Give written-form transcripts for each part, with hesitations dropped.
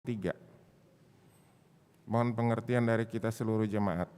3. Mohon pengertian dari kita seluruh jemaat.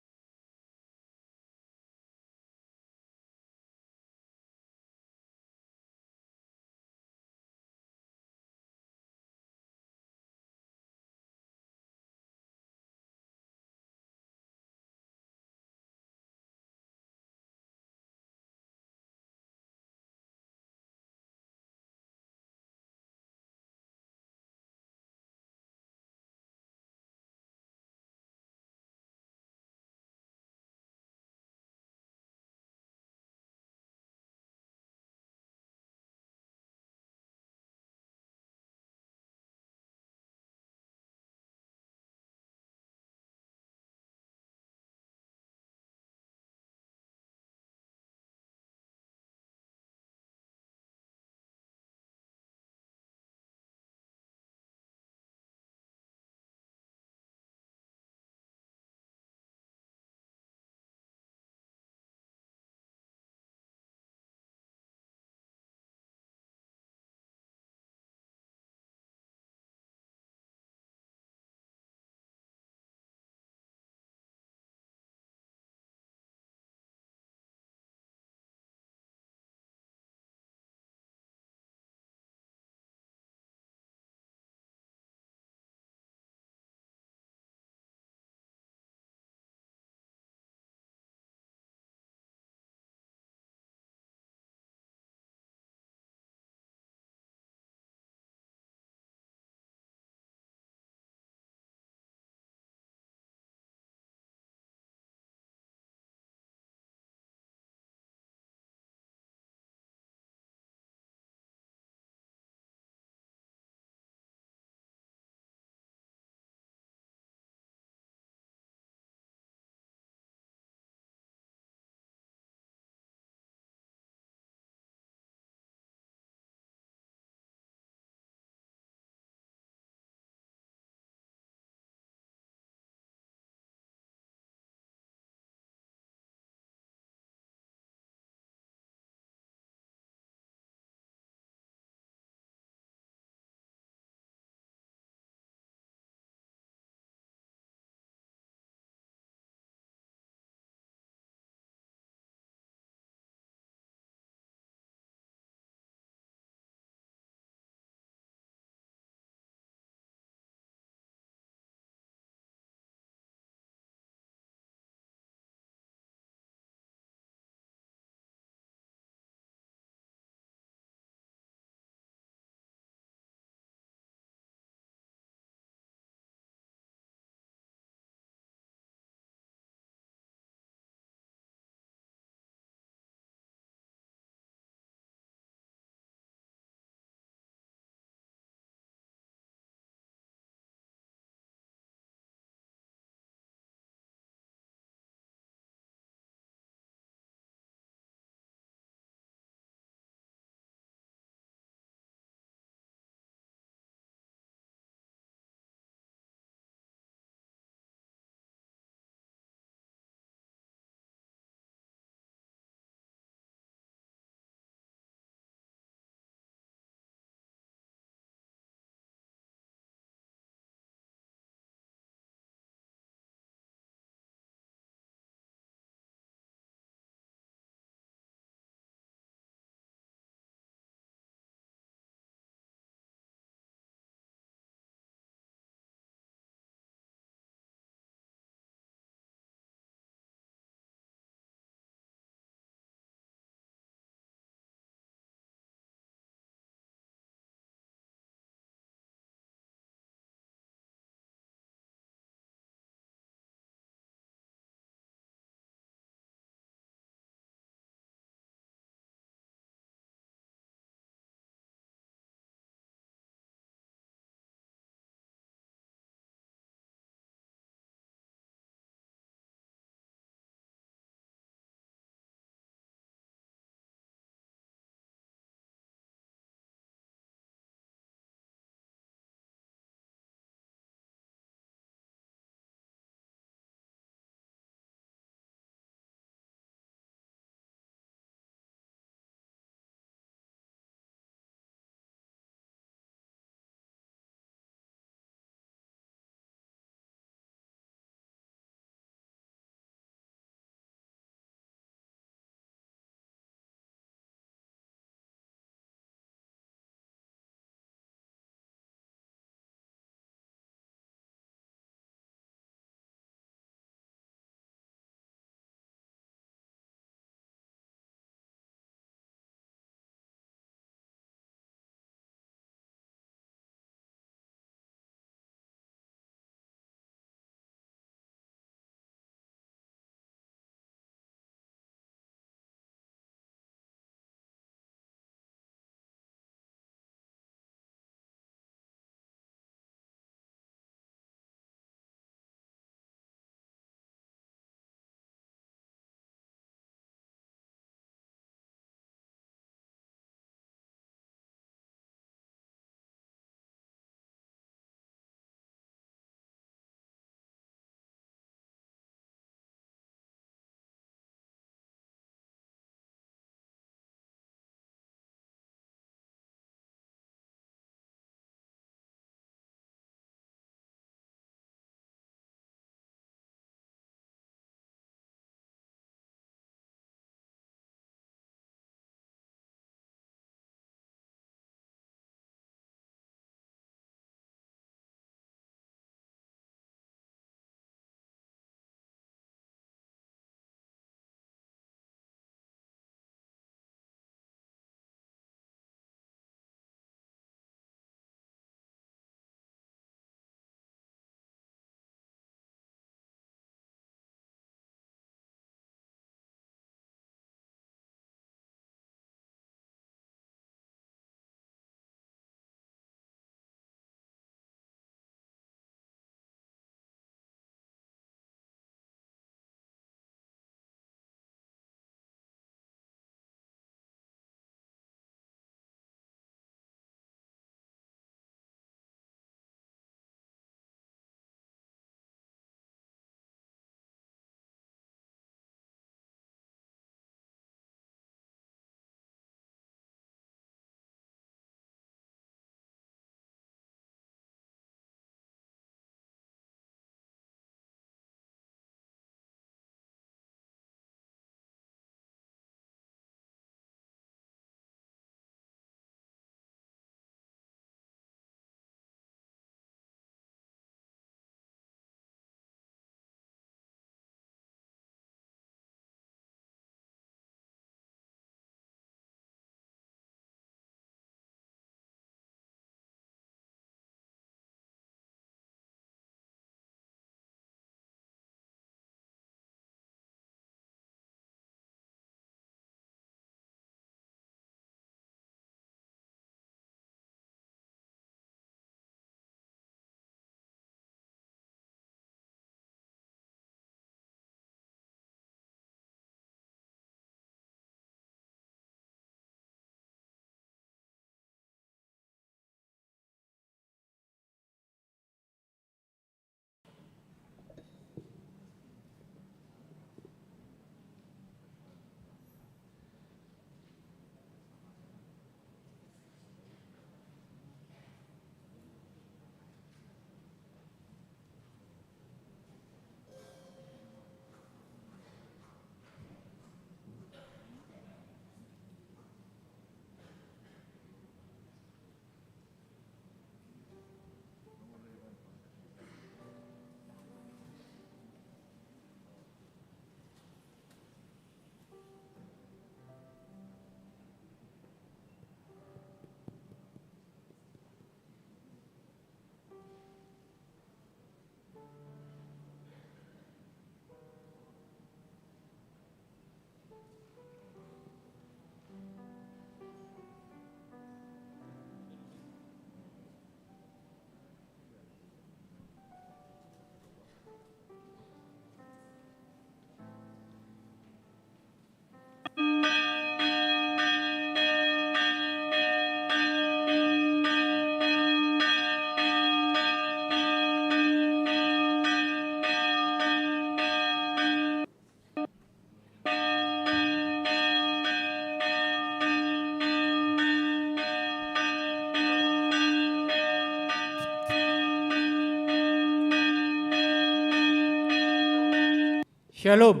Shalom.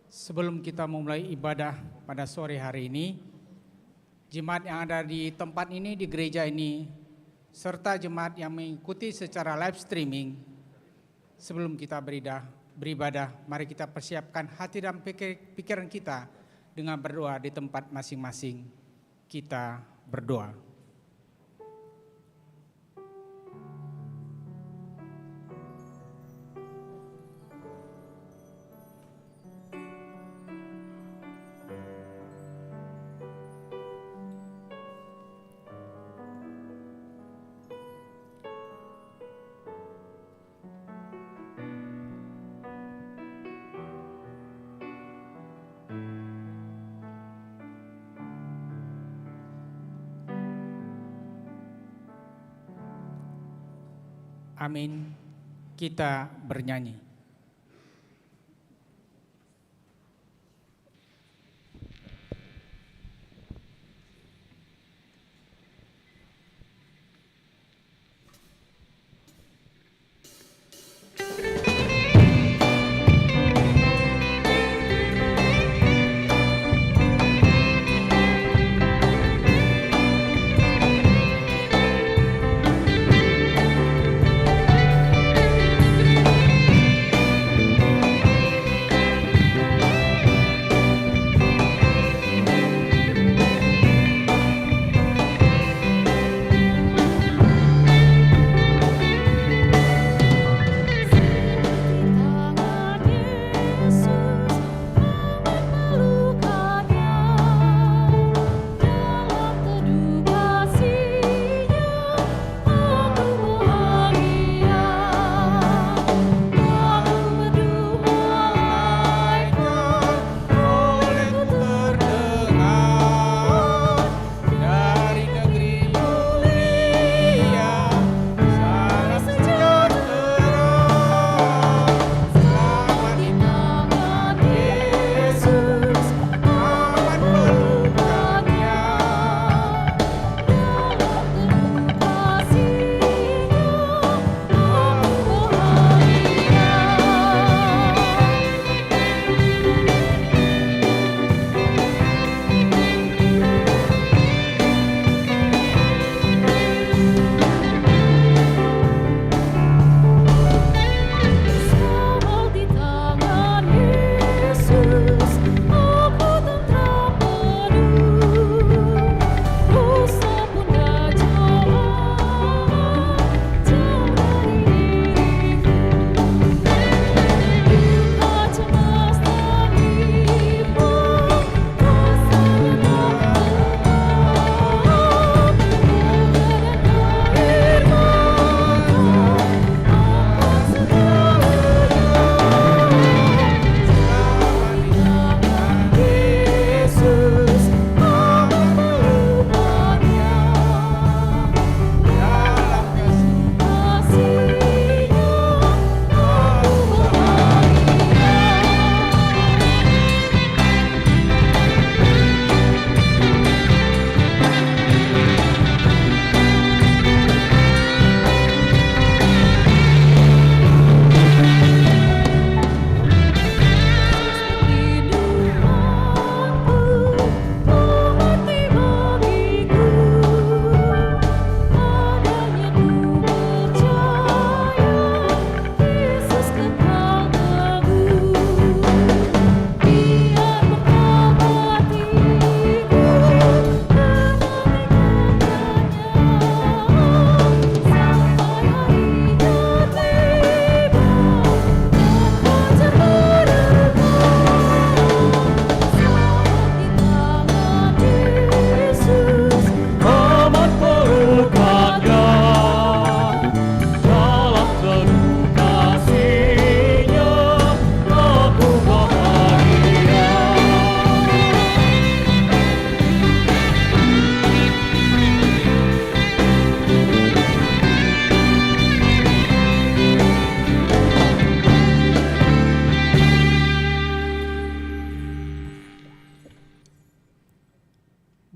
Sebelum kita memulai ibadah pada sore hari ini, jemaat yang ada di tempat ini, di gereja ini, serta jemaat yang mengikuti secara live streaming, sebelum kita beribadah, mari kita persiapkan hati dan pikiran kita dengan berdoa di tempat masing-masing. Kita berdoa. Amin. Kita bernyanyi.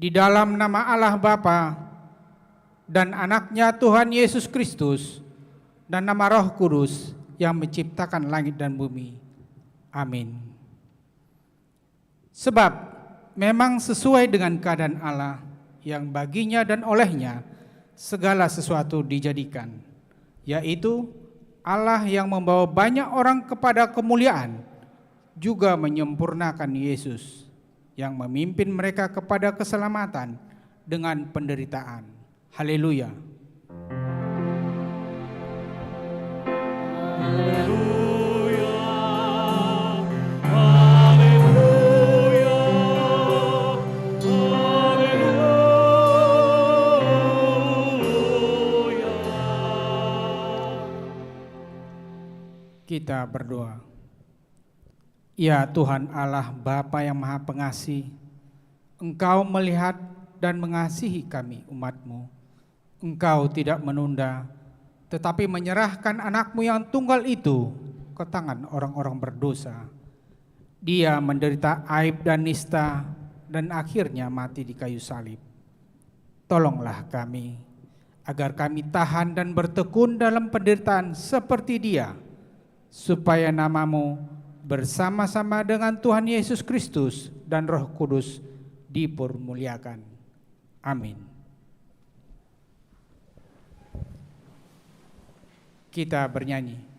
Di dalam nama Allah Bapa dan anaknya Tuhan Yesus Kristus dan nama Roh Kudus yang menciptakan langit dan bumi. Amin. Sebab memang sesuai dengan keadaan Allah yang baginya dan olehnya segala sesuatu dijadikan, yaitu Allah yang membawa banyak orang kepada kemuliaan, juga menyempurnakan Yesus yang memimpin mereka kepada keselamatan dengan penderitaan. Haleluya. Kita berdoa. Ya Tuhan Allah Bapa yang Maha Pengasih, Engkau melihat dan mengasihi kami umat-Mu. Engkau tidak menunda, tetapi menyerahkan anak-Mu yang tunggal itu ke tangan orang-orang berdosa. Dia menderita aib dan nista dan akhirnya mati di kayu salib. Tolonglah kami, agar kami tahan dan bertekun dalam penderitaan seperti Dia, supaya nama-Mu bersama-sama dengan Tuhan Yesus Kristus dan Roh Kudus dipermuliakan. Amin. Kita bernyanyi.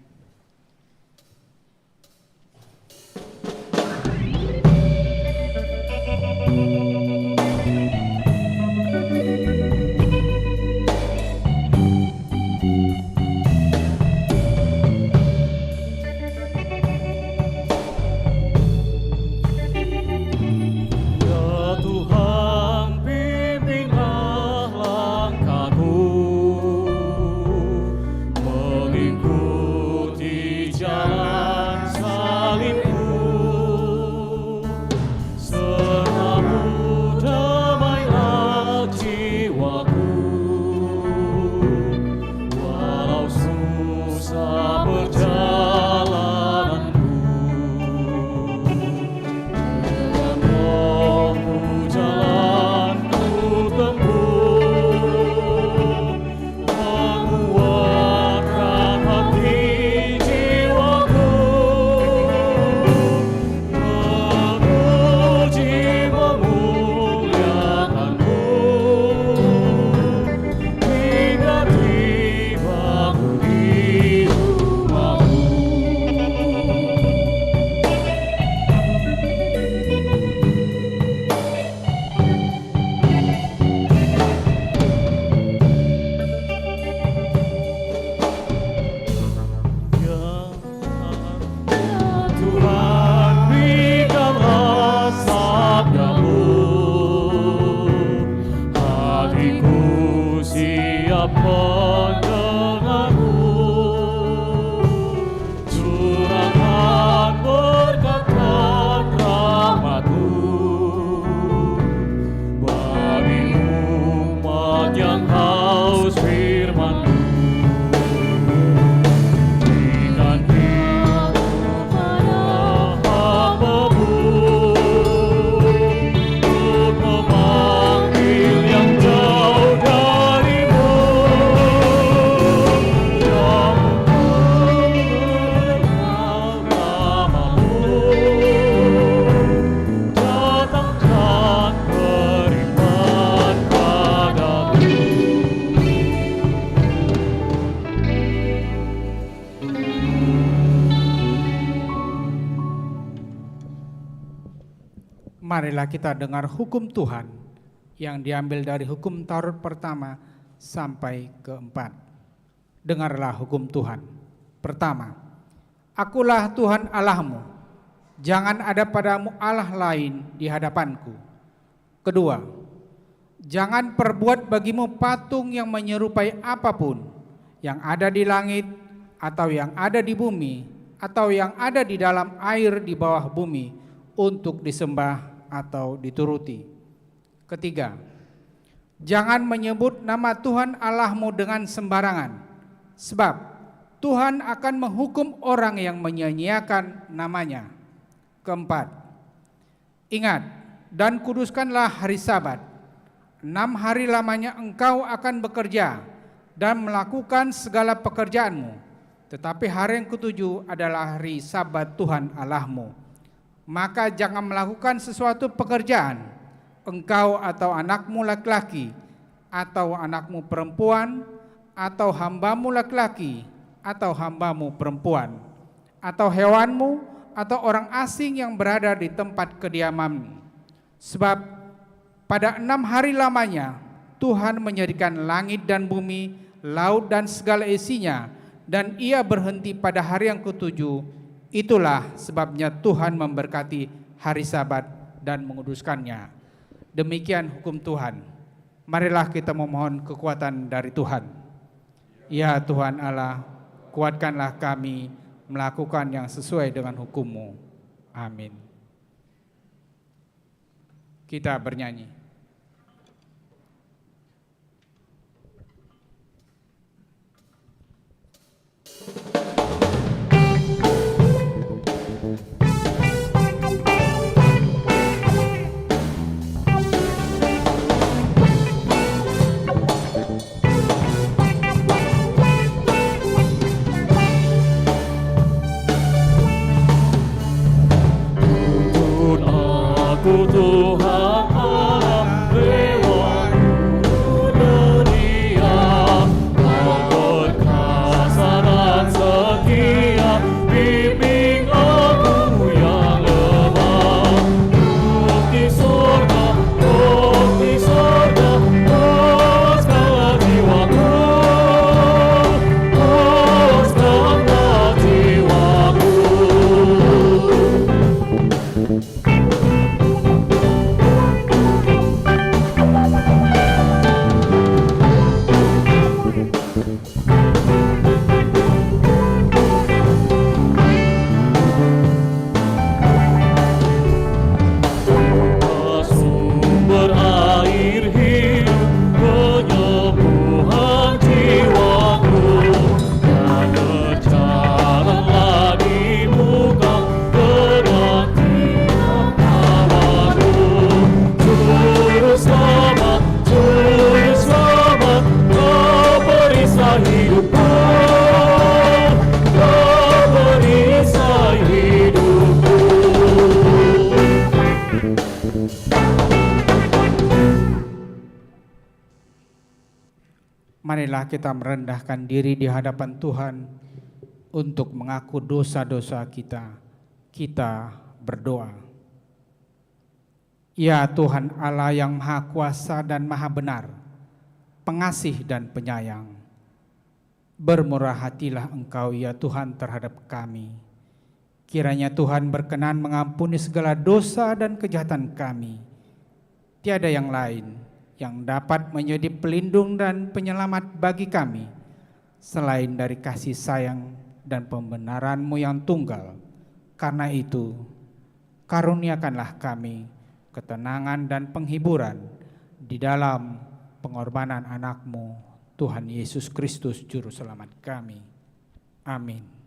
Marilah kita dengar hukum Tuhan yang diambil dari hukum Taurat pertama sampai keempat. Dengarlah hukum Tuhan. Pertama, Akulah Tuhan Allahmu, jangan ada padamu Allah lain di hadapanku. Kedua, jangan perbuat bagimu patung yang menyerupai apapun yang ada di langit atau yang ada di bumi atau yang ada di dalam air di bawah bumi untuk disembah atau dituruti. Ketiga, jangan menyebut nama Tuhan Allahmu dengan sembarangan, sebab Tuhan akan menghukum orang yang menyia-nyiakan namanya. Keempat, ingat dan kuduskanlah hari Sabat. 6 hari lamanya engkau akan bekerja dan melakukan segala pekerjaanmu. Tetapi hari yang ketujuh adalah hari Sabat Tuhan Allahmu. Maka jangan melakukan sesuatu pekerjaan, engkau atau anakmu laki-laki, atau anakmu perempuan, atau hambamu laki-laki, atau hambamu perempuan, atau hewanmu, atau orang asing yang berada di tempat kediamanmu. Sebab pada 6 hari lamanya Tuhan menjadikan langit dan bumi, laut dan segala isinya, dan ia berhenti pada hari yang ketujuh. Itulah sebabnya Tuhan memberkati hari Sabat dan menguduskannya. Demikian hukum Tuhan. Marilah kita memohon kekuatan dari Tuhan. Ya Tuhan Allah, kuatkanlah kami melakukan yang sesuai dengan hukum-Mu. Amin. Kita bernyanyi. Aku Tuhan Allah lewat dunia, Kau berkuasa dan setia, bimbing aku yang lemah. Roh di sorga, puaskanlah jiwaku, puaskanlah jiwaku. Sumber air hidup, penyembuhan jiwaku, dan berjalanlah di muka kebaktian amanmu. Juru selamat, Kau perisai hidupku, Kau perisai hidupku. Marilah kita merendahkan diri di hadapan Tuhan untuk mengaku dosa-dosa kita. Kita berdoa. Ya Tuhan Allah yang Maha Kuasa dan Maha Benar, pengasih dan penyayang, bermurah hatilah Engkau ya Tuhan terhadap kami. Kiranya Tuhan berkenan mengampuni segala dosa dan kejahatan kami. Tiada yang lain yang dapat menjadi pelindung dan penyelamat bagi kami selain dari kasih sayang dan pembenaran-Mu yang tunggal. Karena itu, karuniakanlah kami ketenangan dan penghiburan di dalam pengorbanan anak-Mu, Tuhan Yesus Kristus Juru Selamat kami. Amin.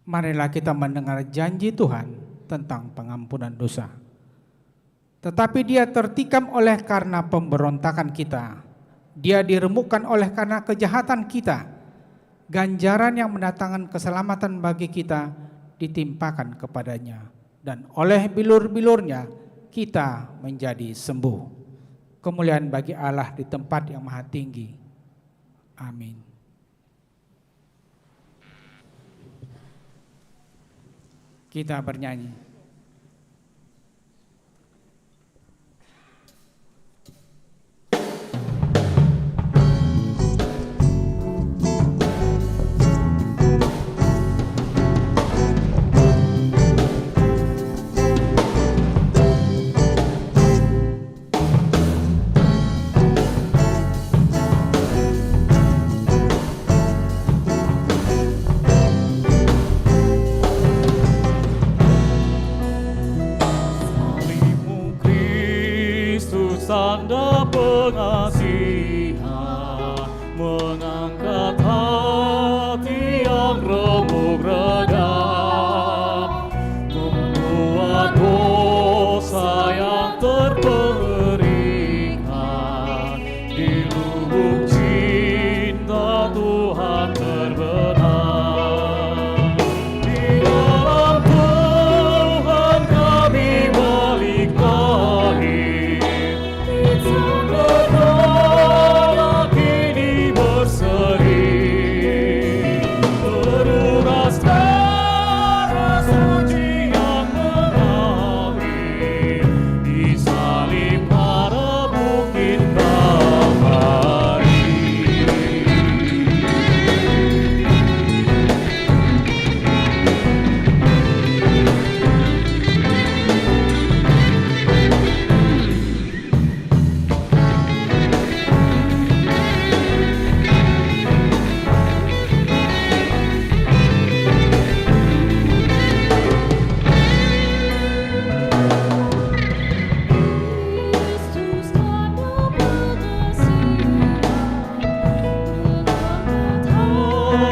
Marilah kita mendengar janji Tuhan tentang pengampunan dosa. Tetapi Dia tertikam oleh karena pemberontakan kita. Dia diremukkan oleh karena kejahatan kita. Ganjaran yang mendatangkan keselamatan bagi kita ditimpakan kepadanya. Dan oleh bilur-bilurnya kita menjadi sembuh. Kemuliaan bagi Allah di tempat yang maha tinggi. Amin. Kita bernyanyi. Tanda pengasihan mengangkat hati yang remuk redam, membuat dosa yang terperingat di lubuk cinta Tuhan terbenam. Di dalam Tuhan kami balik lahir. Kini berseri, teruras darah suci yang mengalir disalib pada bukit Kalvari.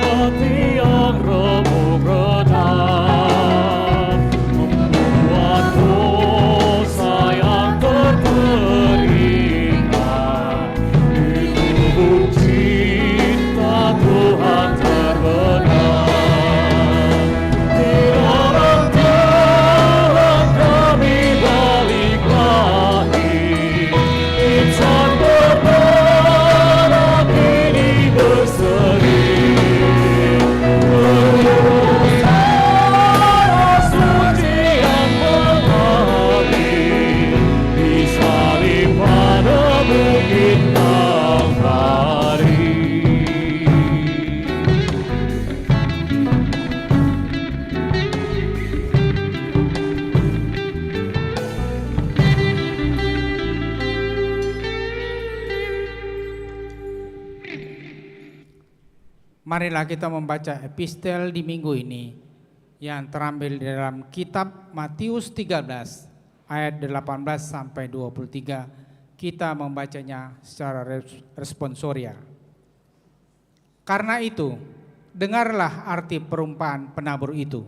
Hati yang remuk redam, membuat dosa yang terperingat di lubuk cinta Tuhan terbenam. Di dalam Tuhan kami balik lahir, insan berdarah kini berseri. Marilah kita membaca epistel di minggu ini yang terambil dalam kitab Matius 13 ayat 18 sampai 23. Kita membacanya secara responsoria. Karena itu, dengarlah arti perumpamaan penabur itu.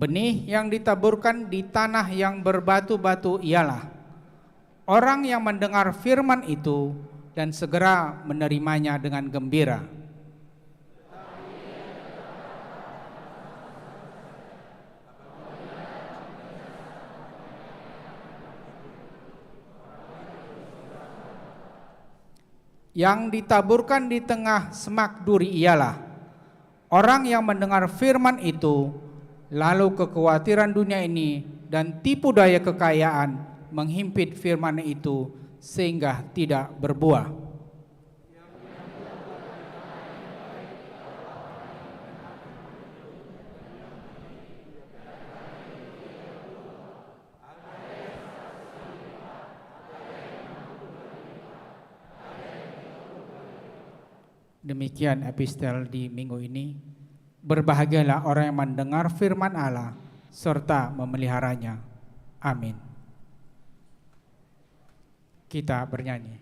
Benih yang ditaburkan di tanah yang berbatu-batu ialah orang yang mendengar firman itu dan segera menerimanya dengan gembira. Yang ditaburkan di tengah semak duri ialah orang yang mendengar firman itu, lalu kekhawatiran dunia ini dan tipu daya kekayaan menghimpit firman itu sehingga tidak berbuah. Demikian epistel di minggu ini. Berbahagialah orang yang mendengar firman Allah serta memeliharanya. Amin. Kita bernyanyi.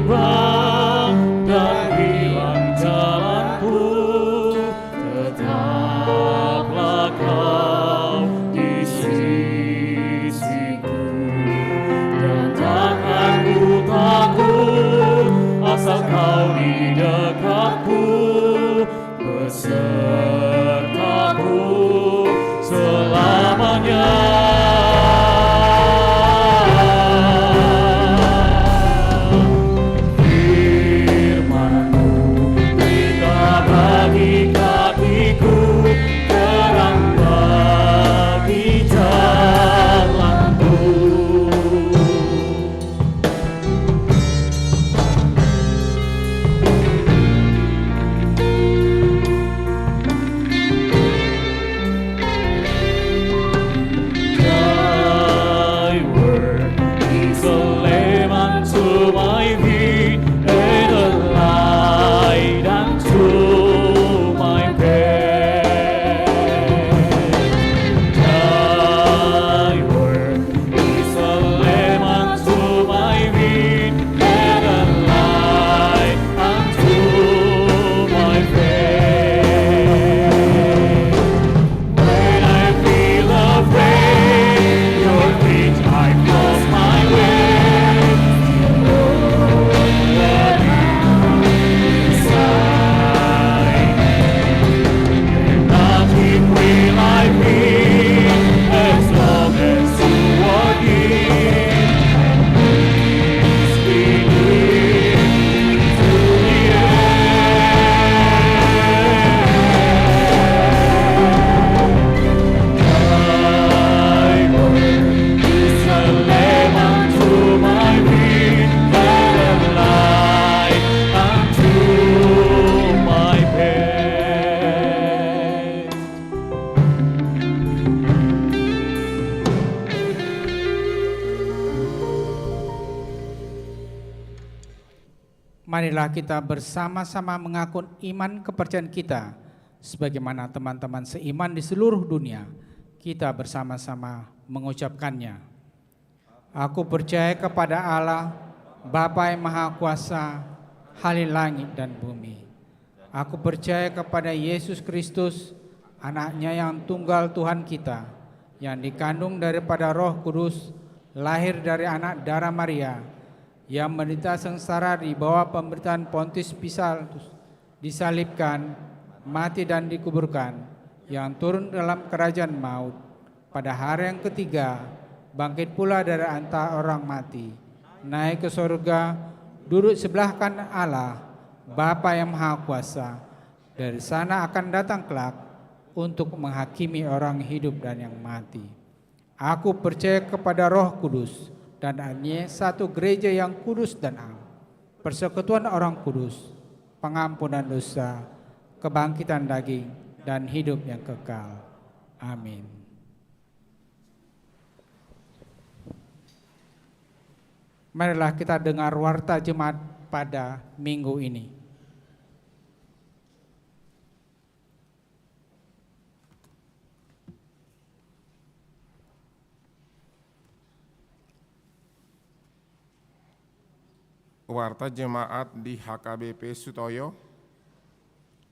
bimbang dan hilang jalanku, tetaplah kau di sisiku, dan takkan ku takut asal kau di dekatku, besertaku selamanya. Firman-Mu berita bagi kakiku, terang bagi jalanku. Thy word is a lamp unto my feet and a light unto my path. Thy word is a lamp unto my feet and a light unto my path. When I feel afraid, your reach I cross my way. And nothing will I fear as long as you are here. And peace be near to the Thy word is a lamp unto my feet and a light unto my path. Marilah kita bersama-sama mengaku iman kepercayaan kita sebagaimana teman-teman seiman di seluruh dunia. Kita bersama-sama mengucapkannya. Aku percaya kepada Allah, Bapa yang Maha Kuasa, Halil langit dan bumi. Aku percaya kepada Yesus Kristus, Anaknya yang tunggal Tuhan kita, yang dikandung daripada Roh Kudus, lahir dari anak darah Maria, yang menderita sengsara di bawah pemerintahan Pontius Pilatus, disalibkan, mati dan dikuburkan, yang turun dalam kerajaan maut, pada hari yang ketiga, bangkit pula dari antara orang mati, naik ke surga, duduk sebelah kanan Allah, Bapa yang Maha Kuasa. Dari sana akan datang kelak untuk menghakimi orang hidup dan yang mati. Aku percaya kepada Roh Kudus dan adanya satu gereja yang kudus dan am, persekutuan orang kudus, pengampunan dosa, kebangkitan daging, dan hidup yang kekal. Amin. Marilah kita dengar warta jemaat pada minggu ini. Warta jemaat di HKBP Sutoyo,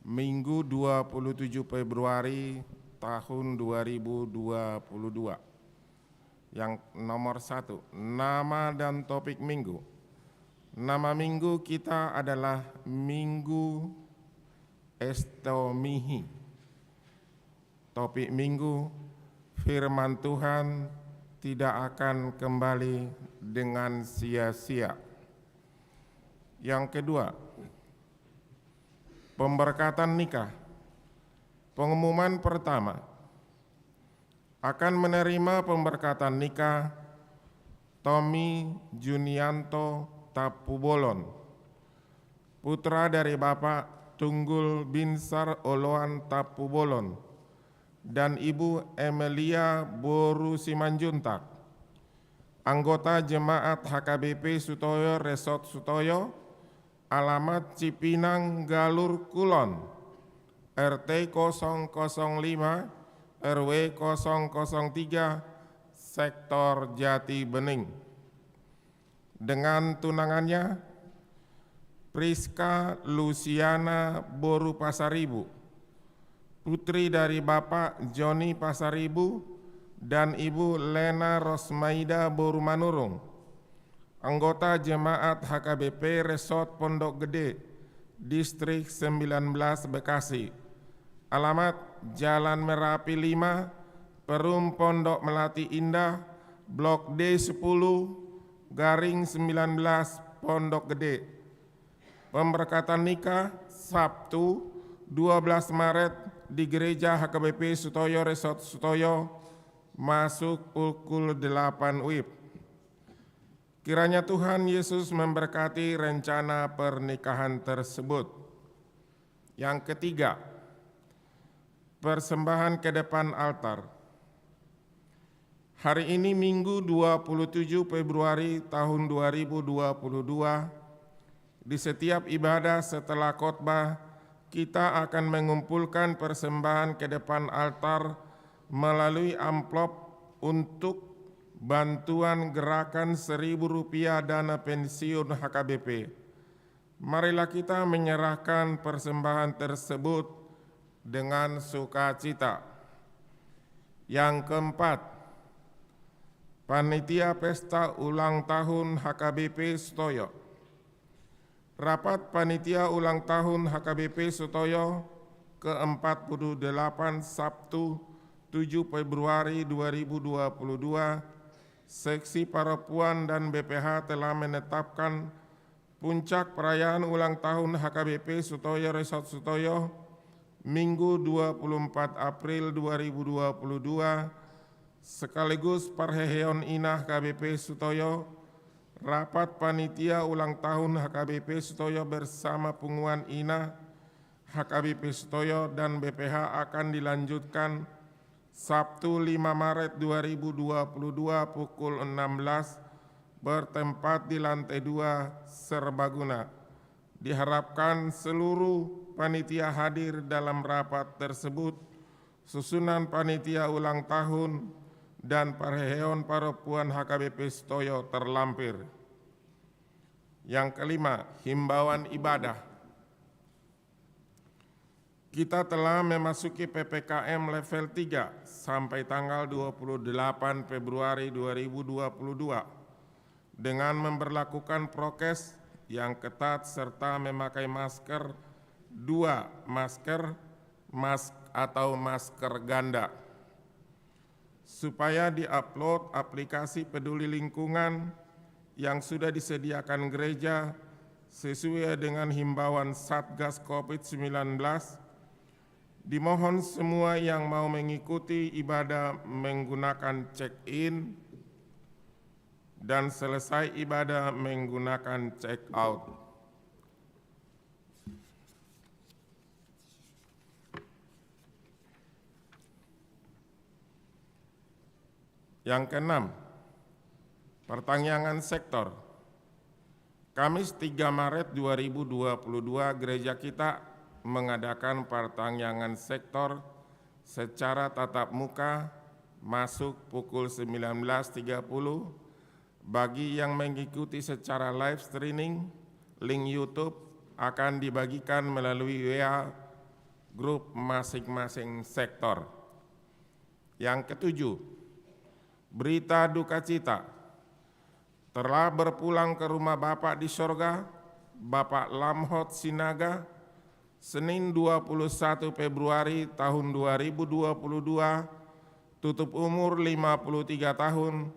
Minggu 27 Februari tahun 2022. Yang nomor 1, nama dan topik minggu. Nama minggu kita adalah Minggu Estomihi. Topik minggu, firman Tuhan tidak akan kembali dengan sia-sia. Yang kedua, pemberkatan nikah. Pengumuman pertama, akan menerima pemberkatan nikah Tommy Junianto Tapubolon, putra dari Bapak Tunggul Binsar Oloan Tapubolon dan Ibu Emilia Boru Simanjuntak, anggota jemaat HKBP Sutoyo Resort Sutoyo, alamat Cipinang Galur Kulon, RT 005, RW 003, Sektor Jati Bening. Dengan tunangannya, Priska Luciana Boru Pasaribu, putri dari Bapak Joni Pasaribu dan Ibu Lena Rosmaida Boru Manurung, anggota Jemaat HKBP Resort Pondok Gede, Distrik 19 Bekasi. Alamat Jalan Merapi 5, Perum Pondok Melati Indah, Blok D10, Garing 19, Pondok Gede. Pemberkatan nikah Sabtu 12 Maret di Gereja HKBP Sutoyo Resort Sutoyo, masuk pukul 8 WIB. Kiranya Tuhan Yesus memberkati rencana pernikahan tersebut. Yang ketiga, persembahan ke depan altar. Hari ini Minggu 27 Februari tahun 2022, di setiap ibadah setelah khotbah, kita akan mengumpulkan persembahan ke depan altar melalui amplop untuk bantuan gerakan Rp1.000 dana pensiun HKBP. Marilah kita menyerahkan persembahan tersebut dengan sukacita. Yang keempat, Panitia Pesta Ulang Tahun HKBP Sutoyo. Rapat Panitia Ulang Tahun HKBP Sutoyo ke-48 Sabtu 7 Februari 2022, Seksi Parapuan dan BPH telah menetapkan puncak perayaan ulang tahun HKBP Sutoyo Resort Sutoyo Minggu 24 April 2022 sekaligus Parheheon Inah KBP Sutoyo. Rapat Panitia Ulang Tahun HKBP Sutoyo bersama Punguan Inah HKBP Sutoyo dan BPH akan dilanjutkan Sabtu 5 Maret 2022 pukul 16 bertempat di lantai 2 Serbaguna. Diharapkan seluruh panitia hadir dalam rapat tersebut. Susunan panitia ulang tahun dan Parheheon Parapuan HKBP Sutoyo terlampir. Yang kelima, himbauan ibadah. Kita telah memasuki PPKM level 3 sampai tanggal 28 Februari 2022 dengan memberlakukan prokes yang ketat serta memakai masker, 2 masker, atau masker ganda. Supaya di-upload aplikasi peduli lingkungan yang sudah disediakan gereja sesuai dengan himbauan Satgas COVID-19, dimohon semua yang mau mengikuti ibadah menggunakan check-in dan selesai ibadah menggunakan check-out. Yang keenam, pertanyaan sektor. Kamis 3 Maret 2022 gereja kita mengadakan pertanyaan sektor secara tatap muka masuk pukul 19.30. Bagi yang mengikuti secara live streaming, link YouTube akan dibagikan melalui WA grup masing-masing sektor. Yang ketujuh, berita duka cita. Telah berpulang ke rumah Bapak di sorga, Bapak Lamhot Sinaga, Senin 21 Februari tahun 2022, tutup umur 53 tahun,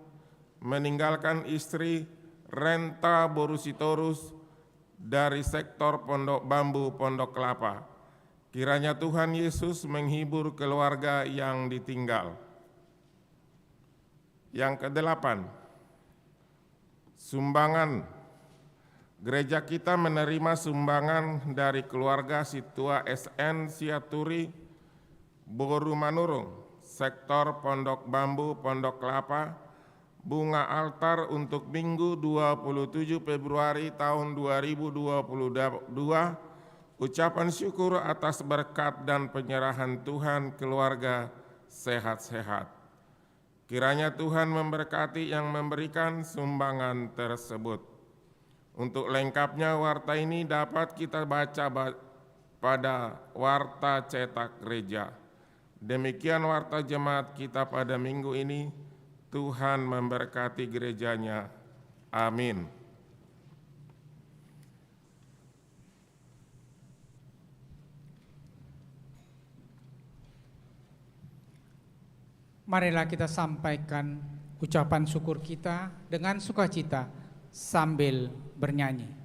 meninggalkan istri Renta Borusitorus dari sektor Pondok Bambu, Pondok Kelapa. Kiranya Tuhan Yesus menghibur keluarga yang ditinggal. Yang kedelapan, sumbangan. Gereja kita menerima sumbangan dari keluarga Situa SN Siaturi Boru Manurung, sektor Pondok Bambu, Pondok Kelapa, bunga altar untuk Minggu 27 Februari tahun 2022, ucapan syukur atas berkat dan penyerahan Tuhan keluarga sehat-sehat. Kiranya Tuhan memberkati yang memberikan sumbangan tersebut. Untuk lengkapnya warta ini dapat kita baca pada warta cetak gereja. Demikian warta jemaat kita pada minggu ini. Tuhan memberkati gerejanya. Amin. Marilah kita sampaikan ucapan syukur kita dengan sukacita sambil bernyanyi.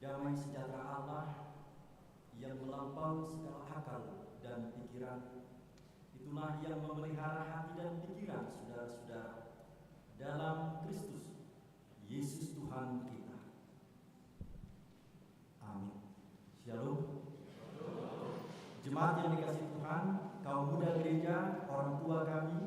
damai sejahtera Allah yang melampaui segala akal dan pikiran, itulah yang memelihara hati dan pikiran saudara-saudara dalam Kristus Yesus Tuhan kita. Amin. Shalom. Jemaat yang dikasihi Tuhan, kaum muda gereja, orang tua kami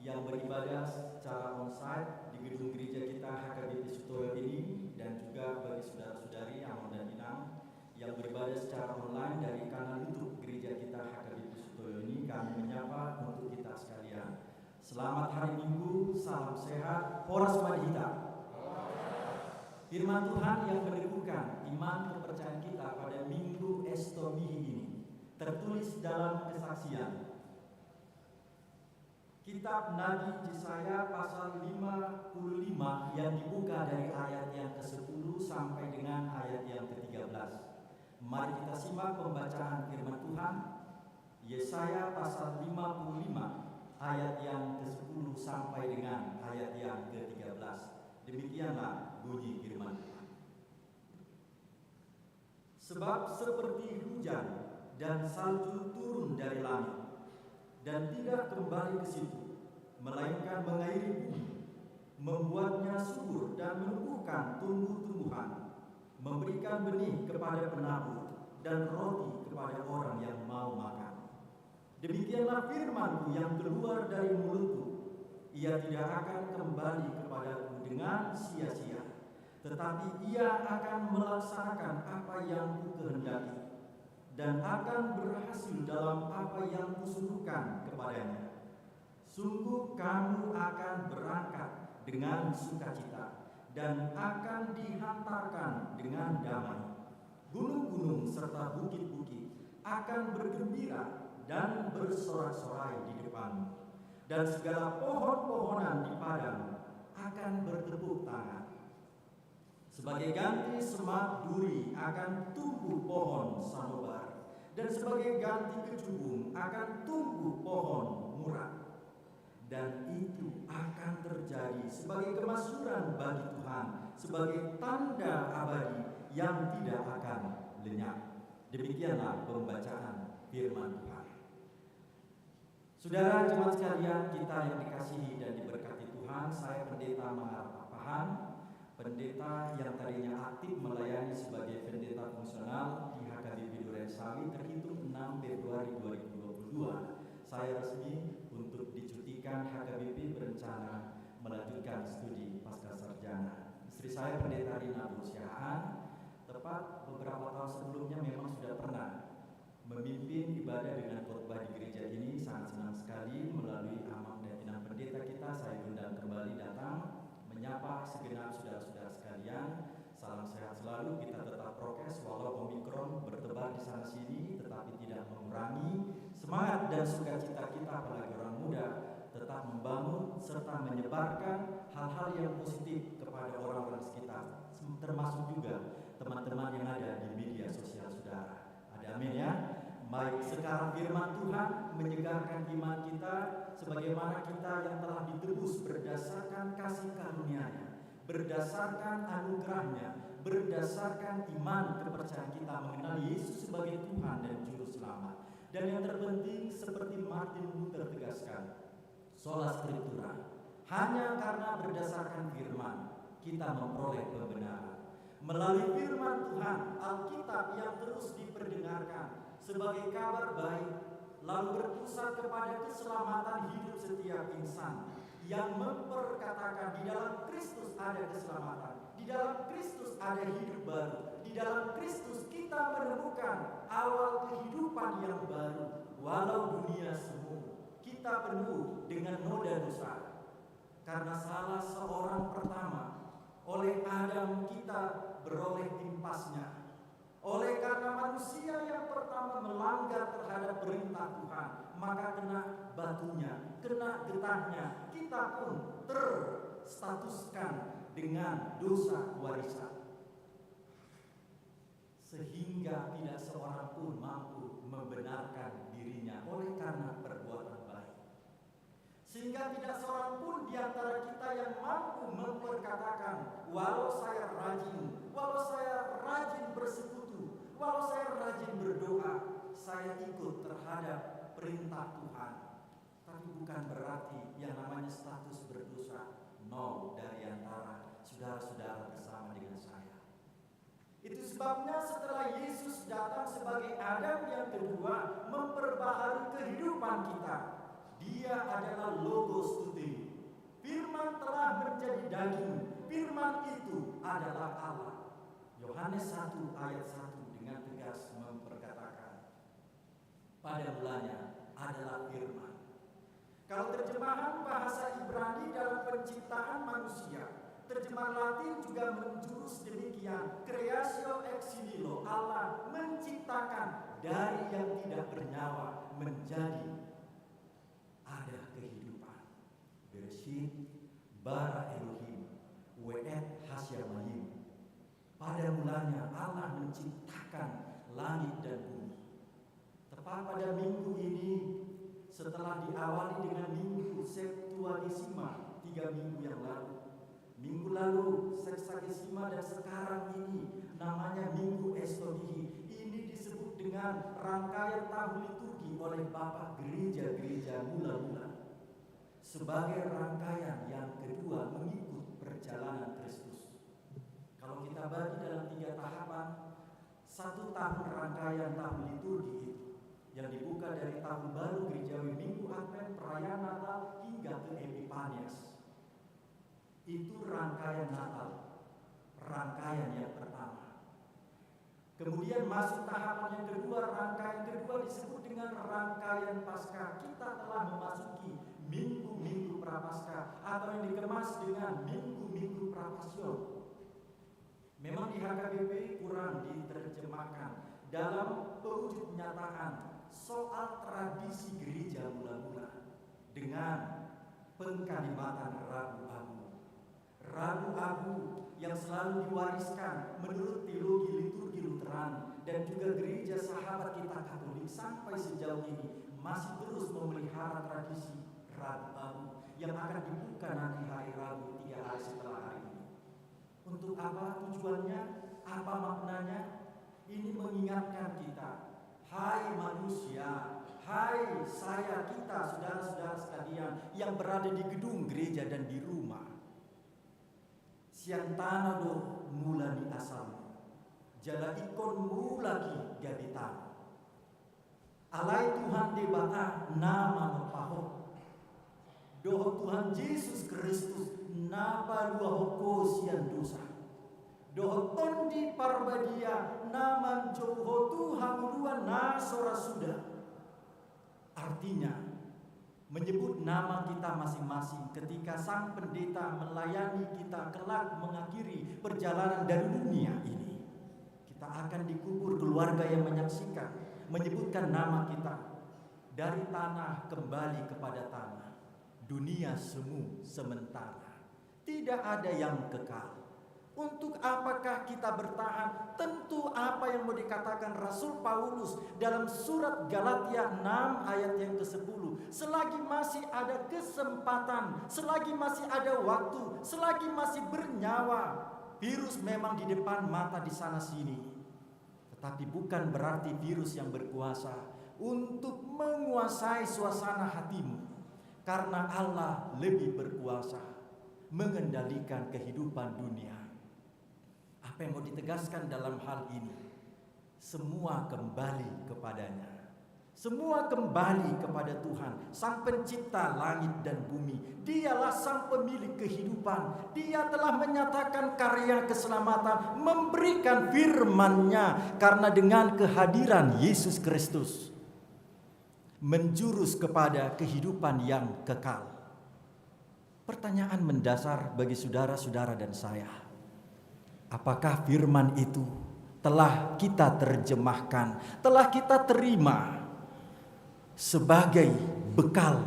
yang beribadah secara onsite di gedung gereja kita HKBP Sutoyo ini, dan juga bagi saudara-saudari Amon dan Inang yang beribadah secara online dari kanal YouTube gereja kita HKBP Sutoyo ini, kami menyapa untuk kita sekalian. Selamat hari Minggu, salam sehat, Horas Madhita. Firman Tuhan yang meneguhkan iman kepercayaan kita pada Minggu Estomihi ini tertulis dalam Kesaksian. Kitab Nabi Yesaya pasal 55 yang dibuka dari ayat yang ke-10 sampai dengan ayat yang ke-13. Mari kita simak pembacaan firman Tuhan. Yesaya pasal 55 ayat yang ke-10 sampai dengan ayat yang ke-13. Demikianlah bunyi firman Tuhan. Sebab seperti hujan dan salju turun dari langit dan tidak kembali ke situ, melainkan mengairi bumi, membuatnya subur dan menumbuhkan tumbuh-tumbuhan, memberikan benih kepada penabur dan roti kepada orang yang mau makan. Demikianlah firman-Ku yang keluar dari mulut-Ku, ia tidak akan kembali kepadaku dengan sia-sia, tetapi ia akan melaksanakan apa yang Ku kehendaki dan akan berhasil dalam apa yang Kusuruhkan kepadanya. Sungguh kamu akan berangkat dengan sukacita dan akan dihantarkan dengan damai. Gunung-gunung serta bukit-bukit akan bergembira dan bersorak-sorai di depanmu, dan segala pohon-pohonan di padang akan bertepuk tangan. Sebagai ganti semak duri akan tumbuh pohon sanobar, dan sebagai ganti kecubung akan tumbuh pohon murah. Dan itu akan terjadi sebagai kemaksuran bagi Tuhan, sebagai tanda abadi yang tidak akan lenyap. Demikianlah pembacaan firman Tuhan. Saudara jemaat sekalian kita yang dikasihi dan diberkati Tuhan, saya Pendeta Mahar Papahan, pendeta yang tadinya aktif melayani sebagai pendeta fungsional di HKBP Durensawi terhitung 6 Februari 2022. Saya resmi untuk dicutikan. HKBP berencana melanjutkan studi pasca sarjana. Istri saya Pendeta Rina Bursiaan, tepat beberapa tahun sebelumnya memang sudah pernah memimpin ibadah dengan khotbah di gereja ini. Sangat senang sekali melalui amang dan inang pendeta kita, saya undang kembali datang menyapa segenap saudara-saudara sekalian. Salam sehat selalu, kita tetap prokes walau Omikron bertebar di sana sini, tetapi tidak mengurangi semangat dan sukacita kita apalagi orang muda tetap membangun serta menyebarkan hal-hal yang positif kepada orang-orang sekitar, termasuk juga teman-teman yang ada di media sosial saudara. Ada amin ya? Baik, sekarang firman Tuhan menyegarkan iman kita sebagaimana kita yang telah ditebus berdasarkan kasih karunia-Nya, berdasarkan anugerah-Nya, berdasarkan iman kepercayaan kita mengenal Yesus sebagai Tuhan dan Juru Selamat. Dan yang terpenting seperti Martin Luther tegaskan, sola scriptura, hanya karena berdasarkan firman kita memperoleh kebenaran. Melalui firman Tuhan, Alkitab yang terus diperdengarkan sebagai kabar baik, lalu berpusat kepada keselamatan hidup setiap insan yang memperkatakan di dalam Kristus ada keselamatan, di dalam Kristus ada hidup baru, di dalam Kristus kita menemukan awal kehidupan yang baru. Walau dunia semu, kita penuh dengan noda dosa, karena salah seorang pertama, oleh Adam kita beroleh timpasnya. Oleh karena manusia yang pertama melanggar terhadap perintah Tuhan, maka kena batunya, kena getahnya, kita pun terstatuskan dengan dosa warisan. Sehingga tidak seorang pun mampu membenarkan dirinya oleh karena perbuatan baik. Sehingga tidak seorang pun di antara kita yang mampu memperkatakan, walau saya rajin Kalau saya rajin berdoa, saya ikut terhadap perintah Tuhan. Tapi bukan berarti yang namanya status berdosa nol dari antara saudara-saudara bersama dengan saya. Itu sebabnya setelah Yesus datang sebagai Adam yang kedua, memperbaharui kehidupan kita. Dia adalah Logos Tuti. Firman telah menjadi daging. Firman itu adalah Allah. Yohanes 1 ayat 1 dengan tegas memperkatakan, pada mulanya adalah firman. Kalau terjemahan bahasa Ibrani dalam penciptaan manusia, terjemahan Latin juga menjurus demikian, creatio ex nihilo, Allah menciptakan dari yang tidak bernyawa menjadi ada kehidupan. Bereshit bara Elohim we'et hasyamayim. Pada mulanya Allah menciptakan langit dan bumi. Tepat pada minggu ini, setelah diawali dengan minggu Septuagesima 3 minggu yang lalu, minggu lalu Sexagesima, dan sekarang ini namanya Minggu Estomihi. Ini disebut dengan rangkaian tahun liturgi oleh Bapak gereja-gereja mula-mula sebagai rangkaian yang kedua mengikut perjalanan Kristus. Kalau kita bagi dalam 3 tahapan, 1 tahun rangkaian tahun liturgi itu yang dibuka dari tahun baru gerejawi, Minggu Advent, perayaan Natal hingga ke Epifanias. Itu rangkaian Natal, rangkaian yang pertama. Kemudian masuk tahapan yang kedua, rangkaian kedua disebut dengan rangkaian Paskah. Kita telah memasuki minggu-minggu Prapaskah atau yang dikemas dengan minggu-minggu Prapasion. Memang di HKBP kurang diterjemahkan dalam pewujud penyataan soal tradisi gereja mula-mula dengan pengkalimatan Rabu Abu. Rabu Abu yang selalu diwariskan menurut teologi liturgi Lutheran dan juga gereja sahabat kita Katolik sampai sejauh ini masih terus memelihara tradisi Rabu Abu yang akan dibuka nanti hari Rabu 3 hari setelah hari ini. Untuk apa tujuannya? Apa maknanya? Ini mengingatkan kita, hai manusia, hai saya, kita, saudara-saudara sekalian yang berada di gedung gereja dan di rumah. Siang tanah do mula di asam, jala ikon mulagi gabitan. Alai Tuhan debata nama mepahok. Doh Tuhan Yesus Kristus napa dua hokosian dosa. Doh tondi parbadia naman joho Tuhan dua nasora sudah. Artinya menyebut nama kita masing-masing ketika sang pendeta melayani kita kelak mengakhiri perjalanan dari dunia ini. Kita akan dikubur, keluarga yang menyaksikan menyebutkan nama kita dari tanah kembali kepada tanah. Dunia semu sementara, tidak ada yang kekal. Untuk apakah kita bertahan? Tentu apa yang mau dikatakan Rasul Paulus dalam surat Galatia 6 ayat yang ke-10. Selagi masih ada kesempatan, selagi masih ada waktu, selagi masih bernyawa, virus memang di depan mata di sana sini. Tetapi bukan berarti virus yang berkuasa untuk menguasai suasana hatimu. Karena Allah lebih berkuasa mengendalikan kehidupan dunia. Apa yang mau ditegaskan dalam hal ini? Semua kembali kepadanya. Semua kembali kepada Tuhan, Sang Pencipta langit dan bumi. Dialah Sang Pemilik kehidupan. Dia telah menyatakan karya keselamatan, memberikan firman-Nya. Karena dengan kehadiran Yesus Kristus menjurus kepada kehidupan yang kekal. Pertanyaan mendasar bagi saudara-saudara dan saya, apakah firman itu telah kita terjemahkan, telah kita terima sebagai bekal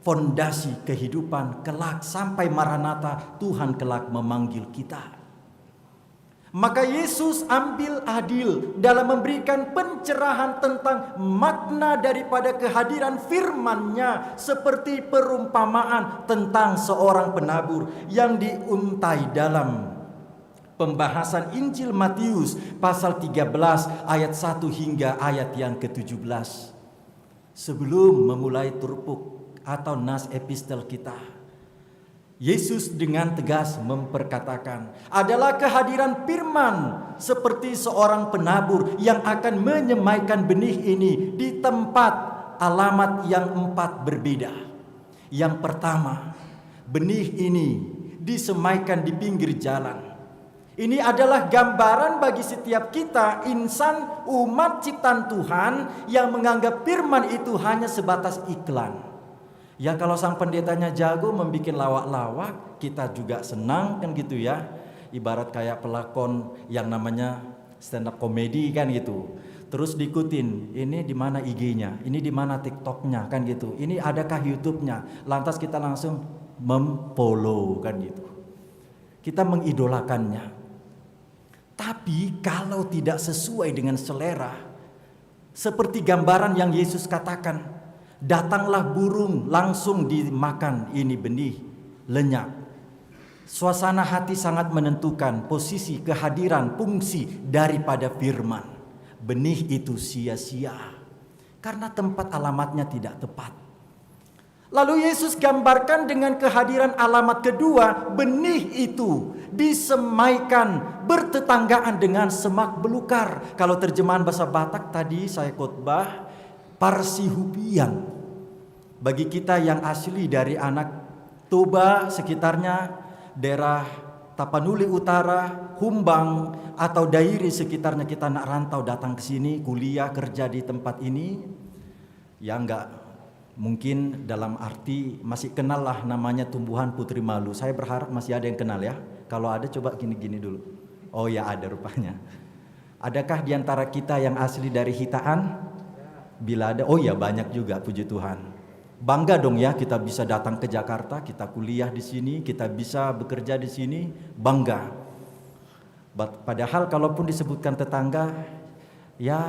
fondasi kehidupan kelak sampai Maranatha Tuhan kelak memanggil kita? Maka Yesus ambil adil dalam memberikan pencerahan tentang makna daripada kehadiran firman-Nya, seperti perumpamaan tentang seorang penabur yang diuntai dalam Pembahasan Injil Matius pasal 13 ayat 1 hingga ayat yang ke-17. Sebelum memulai turpuk atau nas epistel kita, Yesus dengan tegas memperkatakan, adalah kehadiran firman seperti seorang penabur yang akan menyemaikan benih ini di tempat alamat yang 4 berbeda. Yang pertama, benih ini disemaikan di pinggir jalan. Ini adalah gambaran bagi setiap kita, insan umat ciptaan Tuhan yang menganggap firman itu hanya sebatas iklan. Ya kalau sang pendetanya jago membuat lawak-lawak, kita juga senang kan gitu ya. Ibarat kayak pelakon yang namanya stand up comedy kan gitu. Terus diikutin, ini di mana IG-nya, ini di mana TikTok-nya kan gitu. Ini adakah YouTube-nya? Lantas kita langsung memfollow kan gitu. Kita mengidolakannya. Tapi kalau tidak sesuai dengan selera, seperti gambaran yang Yesus katakan, datanglah burung langsung dimakan ini benih lenyap. Suasana hati sangat menentukan posisi kehadiran fungsi daripada firman. Benih itu sia-sia karena tempat alamatnya tidak tepat. Lalu Yesus gambarkan dengan kehadiran alamat kedua, benih itu disemaikan bertetanggaan dengan semak belukar. Kalau terjemahan bahasa Batak tadi saya khotbah, Parsihupian. Bagi kita yang asli dari anak Toba sekitarnya, daerah Tapanuli Utara, Humbang atau Dairi sekitarnya, kita nak rantau datang ke sini, kuliah, kerja di tempat ini, ya enggak mungkin dalam arti masih kenal lah namanya tumbuhan putri malu. Saya berharap masih ada yang kenal ya. Kalau ada coba gini-gini dulu. Oh ya ada rupanya. Adakah di antara kita yang asli dari Hitaan? Bila ada, oh ya banyak juga, puji Tuhan. Bangga dong ya kita bisa datang ke Jakarta, kita kuliah di sini, kita bisa bekerja di sini, bangga. Padahal kalaupun disebutkan tetangga, ya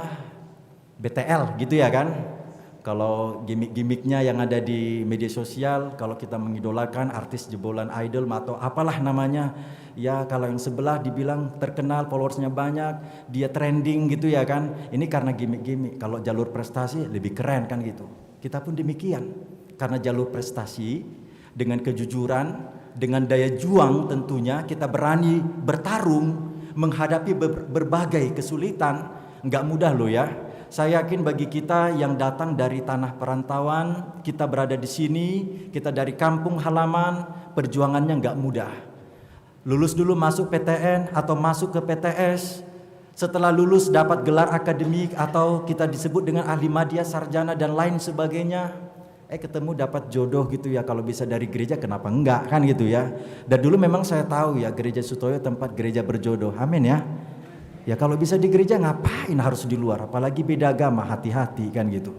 BTL gitu ya kan. Kalau gimmick-gimmicknya yang ada di media sosial, kalau kita mengidolakan artis jebolan idol atau apalah namanya, ya kalau yang sebelah dibilang terkenal, followersnya banyak, dia trending gitu ya kan. Ini karena gimmick-gimmick. Kalau jalur prestasi lebih keren kan gitu. Kita pun demikian. Karena jalur prestasi dengan kejujuran, dengan daya juang tentunya kita berani bertarung menghadapi berbagai kesulitan. Nggak mudah loh ya. Saya yakin bagi kita yang datang dari tanah perantauan, kita berada di sini, kita dari kampung halaman, perjuangannya nggak mudah. Lulus dulu masuk PTN atau masuk ke PTS, setelah lulus dapat gelar akademik atau kita disebut dengan ahli madya, sarjana dan lain sebagainya. Ketemu dapat jodoh gitu ya, kalau bisa dari gereja kenapa enggak kan gitu ya. Dan dulu memang saya tahu ya gereja Sutoyo tempat gereja berjodoh, amin ya. Ya kalau bisa di gereja ngapain harus di luar, apalagi beda agama, hati-hati kan gitu.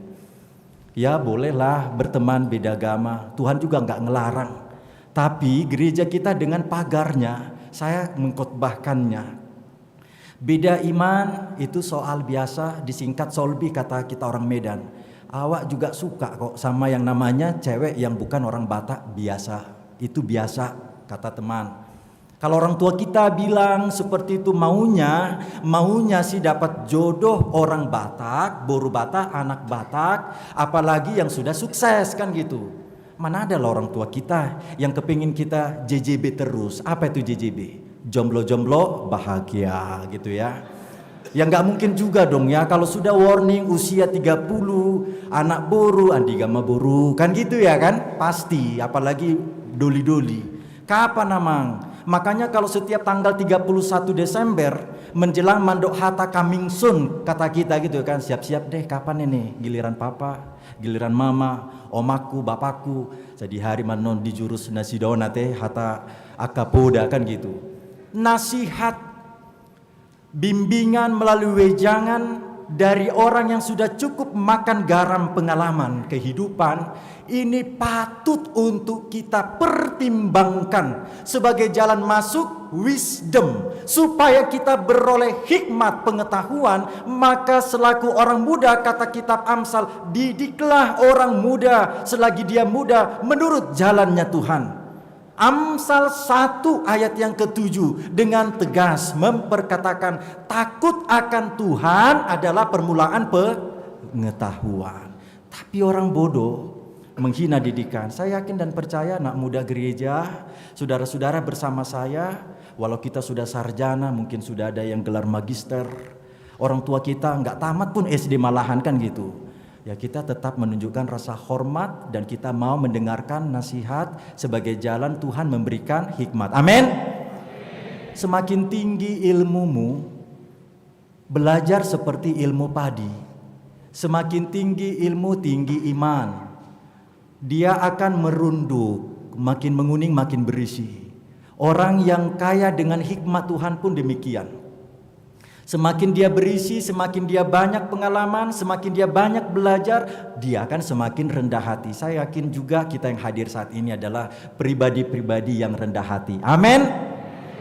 Ya bolehlah berteman beda agama, Tuhan juga nggak ngelarang. Tapi gereja kita dengan pagarnya, saya mengkhotbahkannya. Beda iman itu soal biasa, disingkat solbi kata kita orang Medan. Awak juga suka kok sama yang namanya cewek yang bukan orang Batak, biasa. Itu biasa kata teman. Kalau orang tua kita bilang seperti itu maunya sih dapat jodoh orang Batak, boru Batak, anak Batak, apalagi yang sudah sukses kan gitu. Mana ada lah orang tua kita yang kepingin kita JJB terus. Apa itu JJB? Jomblo-jomblo bahagia gitu ya. Ya nggak mungkin juga dong ya kalau sudah warning usia 30, anak boru, andigama boru, kan gitu ya kan? Pasti, apalagi doli-doli. Kapan namang? Makanya kalau setiap tanggal 31 Desember menjelang Mandok Hatta coming soon kata kita gitu kan, siap-siap deh kapan ini giliran papa, giliran mama, omaku, bapakku. Jadi hari manon di jurus nasidona teh Hatta akapoda kan gitu. Nasihat, bimbingan melalui wejangan dari orang yang sudah cukup makan garam pengalaman kehidupan, ini patut untuk kita pertimbangkan sebagai jalan masuk wisdom, supaya kita beroleh hikmat pengetahuan. Maka selaku orang muda, kata kitab Amsal, didiklah orang muda selagi dia muda menurut jalannya Tuhan. Amsal 1 ayat yang ke-7 dengan tegas memperkatakan takut akan Tuhan adalah permulaan pengetahuan. Tapi orang bodoh menghina didikan. Saya yakin dan percaya anak muda gereja, saudara-saudara bersama saya, walau kita sudah sarjana, mungkin sudah ada yang gelar magister, orang tua kita nggak tamat pun SD malahan kan gitu. Ya kita tetap menunjukkan rasa hormat dan kita mau mendengarkan nasihat sebagai jalan Tuhan memberikan hikmat. Amin. Semakin tinggi ilmumu, belajar seperti ilmu padi. Semakin tinggi ilmu, tinggi iman. Dia akan merunduk, makin menguning, makin berisi. Orang yang kaya dengan hikmat Tuhan pun demikian. Semakin dia berisi, semakin dia banyak pengalaman, semakin dia banyak belajar, dia akan semakin rendah hati. Saya yakin juga kita yang hadir saat ini adalah pribadi-pribadi yang rendah hati. Amin.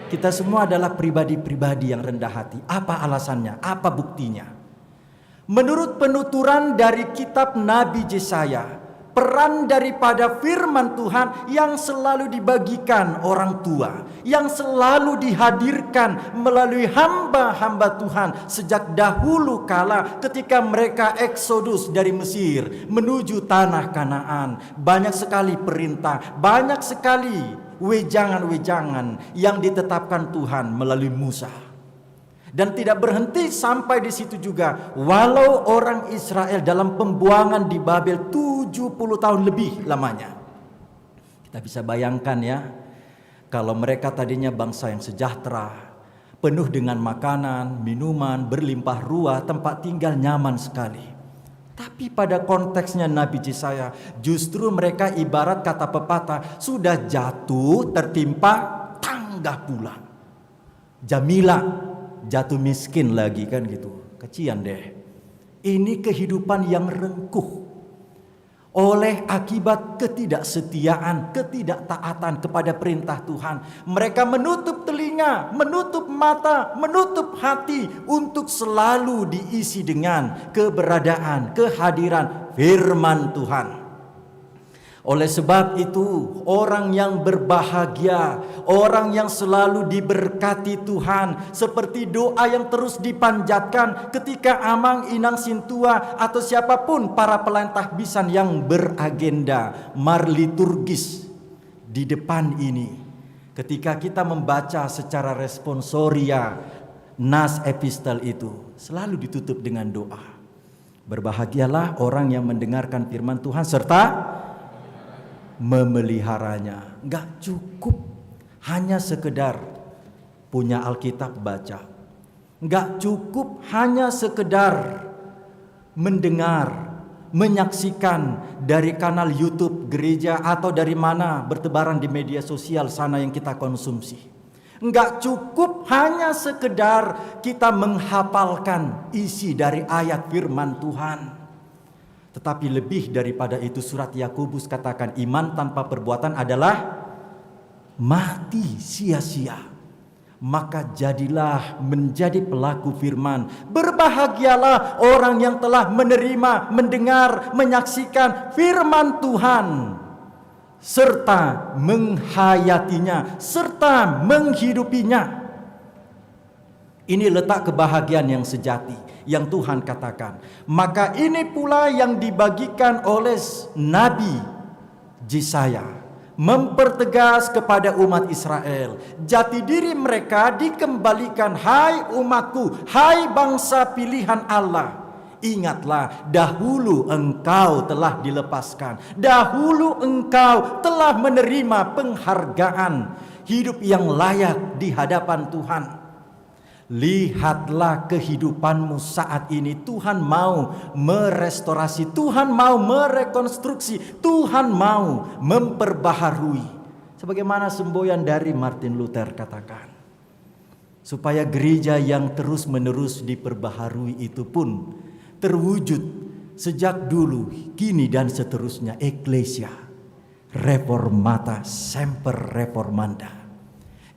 Kita semua adalah pribadi-pribadi yang rendah hati. Apa alasannya? Apa buktinya? Menurut penuturan dari kitab Nabi Yesaya, peran daripada firman Tuhan yang selalu dibagikan orang tua, yang selalu dihadirkan melalui hamba-hamba Tuhan sejak dahulu kala ketika mereka eksodus dari Mesir menuju tanah Kanaan. Banyak sekali perintah, banyak sekali wejangan-wejangan yang ditetapkan Tuhan melalui Musa. Dan tidak berhenti sampai di situ juga. Walau orang Israel dalam pembuangan di Babel 70 tahun lebih lamanya. Kita bisa bayangkan ya, kalau mereka tadinya bangsa yang sejahtera, penuh dengan makanan, minuman, berlimpah ruah, tempat tinggal nyaman sekali. Tapi pada konteksnya Nabi Yesaya, justru mereka ibarat kata pepatah, sudah jatuh tertimpa tangga pula. Jamila jatuh miskin lagi kan gitu. Kecian deh. Ini kehidupan yang rengkuh oleh akibat ketidaksetiaan, ketidaktaatan kepada perintah Tuhan. Mereka menutup telinga, menutup mata, menutup hati untuk selalu diisi dengan keberadaan, kehadiran firman Tuhan. Oleh sebab itu, orang yang berbahagia, orang yang selalu diberkati Tuhan, seperti doa yang terus dipanjatkan ketika Amang Inang Sintua atau siapapun para pelantahbisan yang beragenda marliturgis di depan ini. Ketika kita membaca secara responsoria nas epistel itu, selalu ditutup dengan doa. Berbahagialah orang yang mendengarkan firman Tuhan serta memeliharanya. Enggak cukup hanya sekedar punya Alkitab baca. Enggak cukup hanya sekedar mendengar, menyaksikan dari kanal YouTube gereja atau dari mana bertebaran di media sosial sana yang kita konsumsi. Enggak cukup hanya sekedar kita menghafalkan isi dari ayat firman Tuhan. Tetapi lebih daripada itu, surat Yakobus katakan iman tanpa perbuatan adalah mati sia-sia. Maka jadilah menjadi pelaku firman. Berbahagialah orang yang telah menerima, mendengar, menyaksikan firman Tuhan, serta menghayatinya, serta menghidupinya. Ini letak kebahagiaan yang sejati yang Tuhan katakan. Maka ini pula yang dibagikan oleh Nabi Yesaya, mempertegas kepada umat Israel. Jati diri mereka dikembalikan. Hai umatku, hai bangsa pilihan Allah, ingatlah dahulu engkau telah dilepaskan. Dahulu engkau telah menerima penghargaan hidup yang layak di hadapan Tuhan. Lihatlah kehidupanmu saat ini. Tuhan mau merestorasi, Tuhan mau merekonstruksi, Tuhan mau memperbaharui. Sebagaimana semboyan dari Martin Luther katakan, supaya gereja yang terus-menerus diperbaharui itu pun terwujud sejak dulu, kini dan seterusnya. Ecclesia reformata semper reformanda.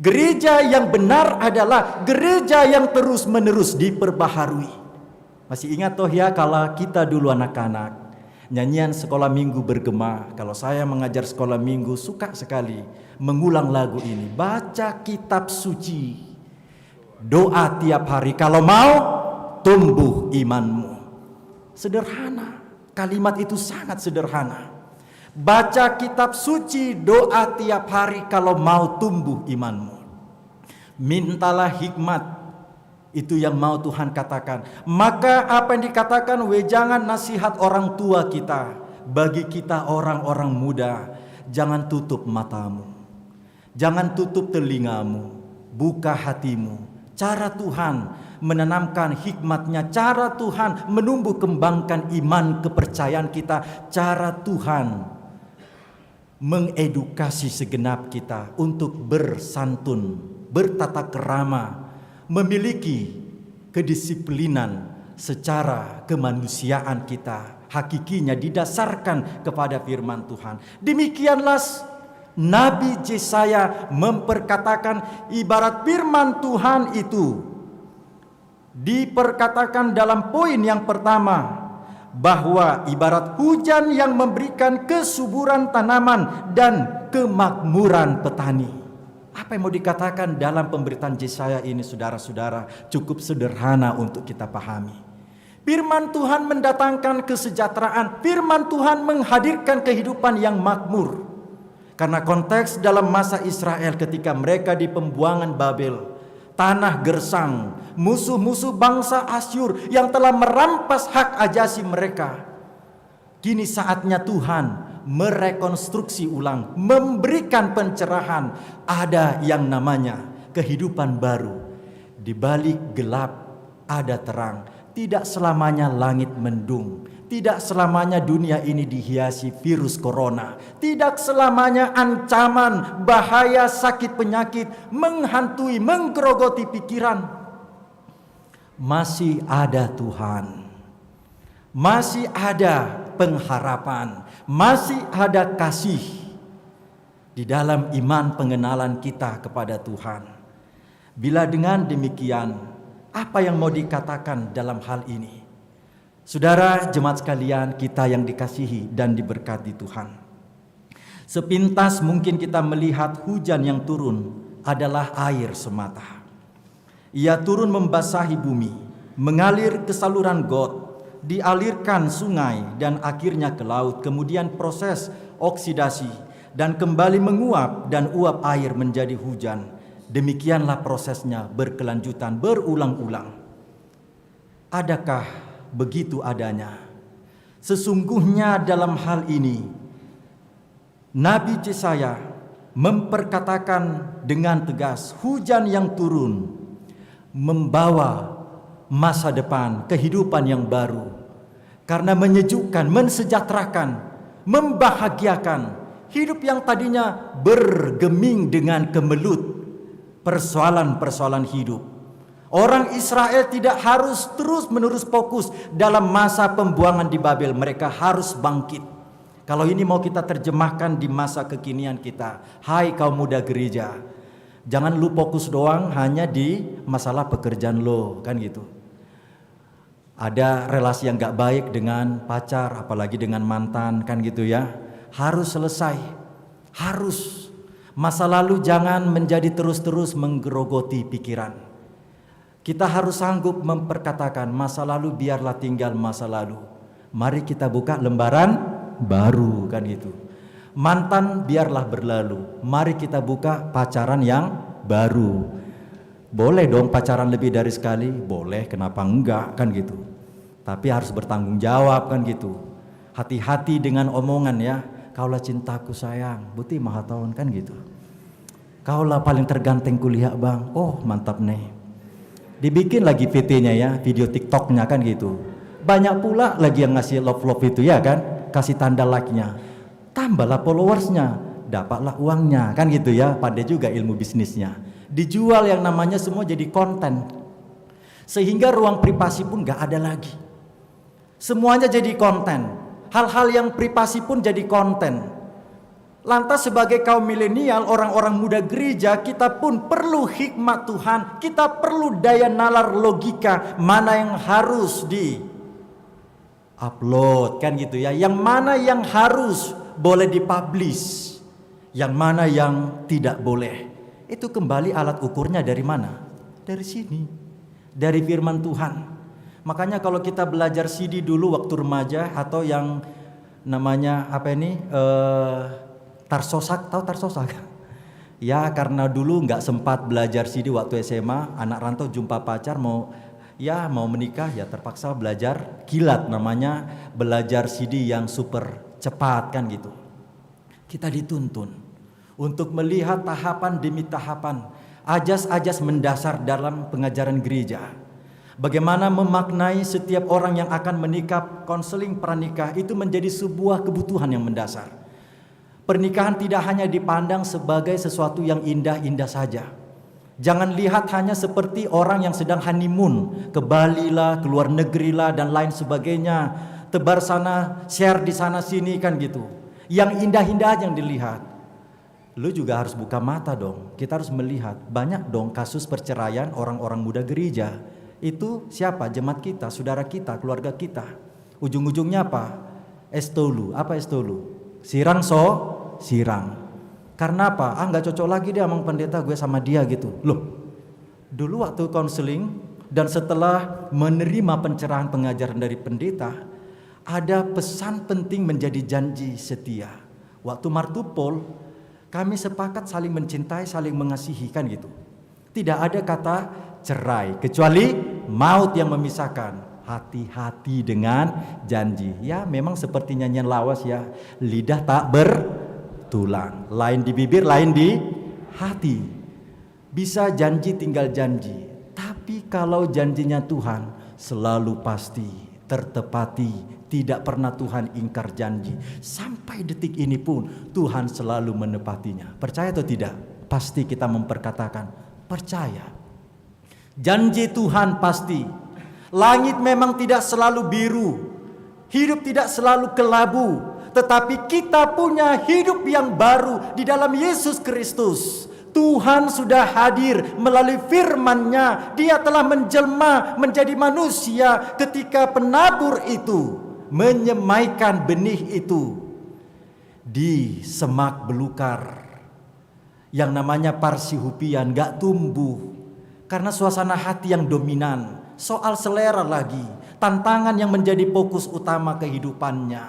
Gereja yang benar adalah gereja yang terus-menerus diperbaharui. Masih ingat toh ya, kalau kita dulu anak-anak Nyanyian sekolah minggu bergema. Kalau saya mengajar sekolah minggu suka sekali mengulang lagu ini. Baca kitab suci, doa tiap hari kalau mau tumbuh imanmu. Sederhana, kalimat itu sangat sederhana. Baca kitab suci, doa tiap hari kalau mau tumbuh imanmu. Mintalah hikmat. Itu yang mau Tuhan katakan. Maka apa yang dikatakan wejangan nasihat orang tua kita. Bagi kita orang-orang muda, jangan tutup matamu, jangan tutup telingamu, buka hatimu. Cara Tuhan menanamkan hikmatnya, cara Tuhan menumbuh kembangkan iman kepercayaan kita, cara Tuhan mengedukasi segenap kita untuk bersantun, bertata kerama, memiliki kedisiplinan secara kemanusiaan kita. Hakikinya didasarkan kepada firman Tuhan. Demikianlah Nabi Yesaya memperkatakan ibarat firman Tuhan itu diperkatakan dalam poin yang pertama, bahwa ibarat hujan yang memberikan kesuburan tanaman dan kemakmuran petani. Apa yang mau dikatakan dalam pemberitaan Yesaya ini, saudara-saudara, cukup sederhana untuk kita pahami. Firman Tuhan mendatangkan kesejahteraan, firman Tuhan menghadirkan kehidupan yang makmur. Karena konteks dalam masa Israel ketika mereka di pembuangan Babel, tanah gersang, musuh-musuh bangsa Asyur yang telah merampas hak ajasi mereka. Kini saatnya Tuhan merekonstruksi ulang, memberikan pencerahan. Ada yang namanya kehidupan baru. Di balik gelap ada terang. Tidak selamanya langit mendung. Tidak selamanya dunia ini dihiasi virus corona. Tidak selamanya ancaman, bahaya, sakit, penyakit menghantui, menggerogoti pikiran. Masih ada Tuhan. Masih ada pengharapan. Masih ada kasih di dalam iman pengenalan kita kepada Tuhan. Bila dengan demikian, apa yang mau dikatakan dalam hal ini? Saudara jemaat sekalian, kita yang dikasihi dan diberkati Tuhan. Sepintas mungkin kita melihat hujan yang turun adalah air semata. Ia turun membasahi bumi, mengalir ke saluran got, dialirkan sungai dan akhirnya ke laut, kemudian proses oksidasi dan kembali menguap dan uap air menjadi hujan. Demikianlah prosesnya berkelanjutan, berulang-ulang. Adakah begitu adanya? Sesungguhnya dalam hal ini Nabi Yesaya memperkatakan dengan tegas, hujan yang turun membawa masa depan, kehidupan yang baru. Karena menyejukkan, mensejahterakan, membahagiakan hidup yang tadinya bergeming dengan kemelut persoalan-persoalan hidup. Orang Israel tidak harus terus-menerus fokus dalam masa pembuangan di Babel. Mereka harus bangkit. Kalau ini mau kita terjemahkan di masa kekinian kita. Hai kaum muda gereja, jangan lu fokus doang hanya di masalah pekerjaan lo, kan gitu. Ada relasi yang gak baik dengan pacar, apalagi dengan mantan, kan gitu ya. Harus selesai, harus. Masa lalu jangan menjadi terus-terus menggerogoti pikiran. Kita harus sanggup memperkatakan masa lalu biarlah tinggal masa lalu. Mari kita buka lembaran baru, kan gitu. Mantan biarlah berlalu. Mari kita buka pacaran yang baru. Boleh dong pacaran lebih dari sekali? Boleh, kenapa enggak, kan gitu. Tapi harus bertanggung jawab, kan gitu. Hati-hati dengan omongan ya. Kaulah cintaku sayang, buti maha tahun, kan gitu. Kaulah paling terganteng kuliah bang. Oh mantap nih. Dibikin lagi VT-nya ya, video TikTok-nya, kan gitu. Banyak pula lagi yang ngasih love itu ya kan, kasih tanda like-nya. Tambahlah followersnya, dapatlah uangnya, kan gitu ya. Pandai juga ilmu bisnisnya. Dijual yang namanya semua jadi konten. Sehingga ruang privasi pun gak ada lagi. Semuanya jadi konten. Hal-hal yang privasi pun jadi konten. Lantas sebagai kaum milenial, orang-orang muda gereja, kita pun perlu hikmat Tuhan. Kita perlu daya nalar logika mana yang harus upload kan gitu ya. Yang mana yang harus boleh dipublish, yang mana yang tidak boleh. Itu kembali alat ukurnya dari mana? Dari sini, dari firman Tuhan. Makanya kalau kita belajar CD dulu waktu remaja, atau yang namanya apa ini, Tarsosak, tahu Tarsosak? Ya karena dulu nggak sempat belajar CD waktu SMA, anak rantau jumpa pacar mau menikah, ya terpaksa belajar kilat, namanya belajar CD yang super cepat kan gitu. Kita dituntun untuk melihat tahapan demi tahapan, ajas-ajas mendasar dalam pengajaran gereja. Bagaimana memaknai setiap orang yang akan menikah, konseling pranikah itu menjadi sebuah kebutuhan yang mendasar. Pernikahan tidak hanya dipandang sebagai sesuatu yang indah-indah saja. Jangan lihat hanya seperti orang yang sedang honeymoon, ke Bali lah, ke luar negeri lah, dan lain sebagainya. Tebar sana, share di sana sini kan gitu. Yang indah-indah yang dilihat. Lu juga harus buka mata dong. Kita harus melihat banyak dong kasus perceraian orang-orang muda gereja. Itu siapa? Jemaat kita, saudara kita, keluarga kita. Ujung-ujungnya apa? Estolu. Apa estolu? Sirang. Karena apa? Nggak cocok lagi dia sama pendeta, gue sama dia gitu. Loh, dulu waktu konseling dan setelah menerima pencerahan pengajaran dari pendeta, ada pesan penting menjadi janji setia. Waktu martupol, kami sepakat saling mencintai, saling mengasihi kan gitu. Tidak ada kata cerai, kecuali maut yang memisahkan. Hati-hati dengan janji. Ya memang seperti nyanyian lawas ya, lidah tak bertulang, lain di bibir, lain di hati. Bisa janji tinggal janji, tapi kalau janjinya Tuhan selalu pasti tertepati. Tidak pernah Tuhan ingkar janji. Sampai detik ini pun Tuhan selalu menepatinya. Percaya atau tidak? Pasti kita memperkatakan percaya. Janji Tuhan pasti. Langit memang tidak selalu biru, hidup tidak selalu kelabu, tetapi kita punya hidup yang baru di dalam Yesus Kristus. Tuhan sudah hadir melalui firman-Nya. Dia telah menjelma menjadi manusia ketika penabur itu menyemaikan benih itu di semak belukar yang namanya parsihupian, gak tumbuh karena suasana hati yang dominan. Soal selera lagi, tantangan yang menjadi fokus utama kehidupannya.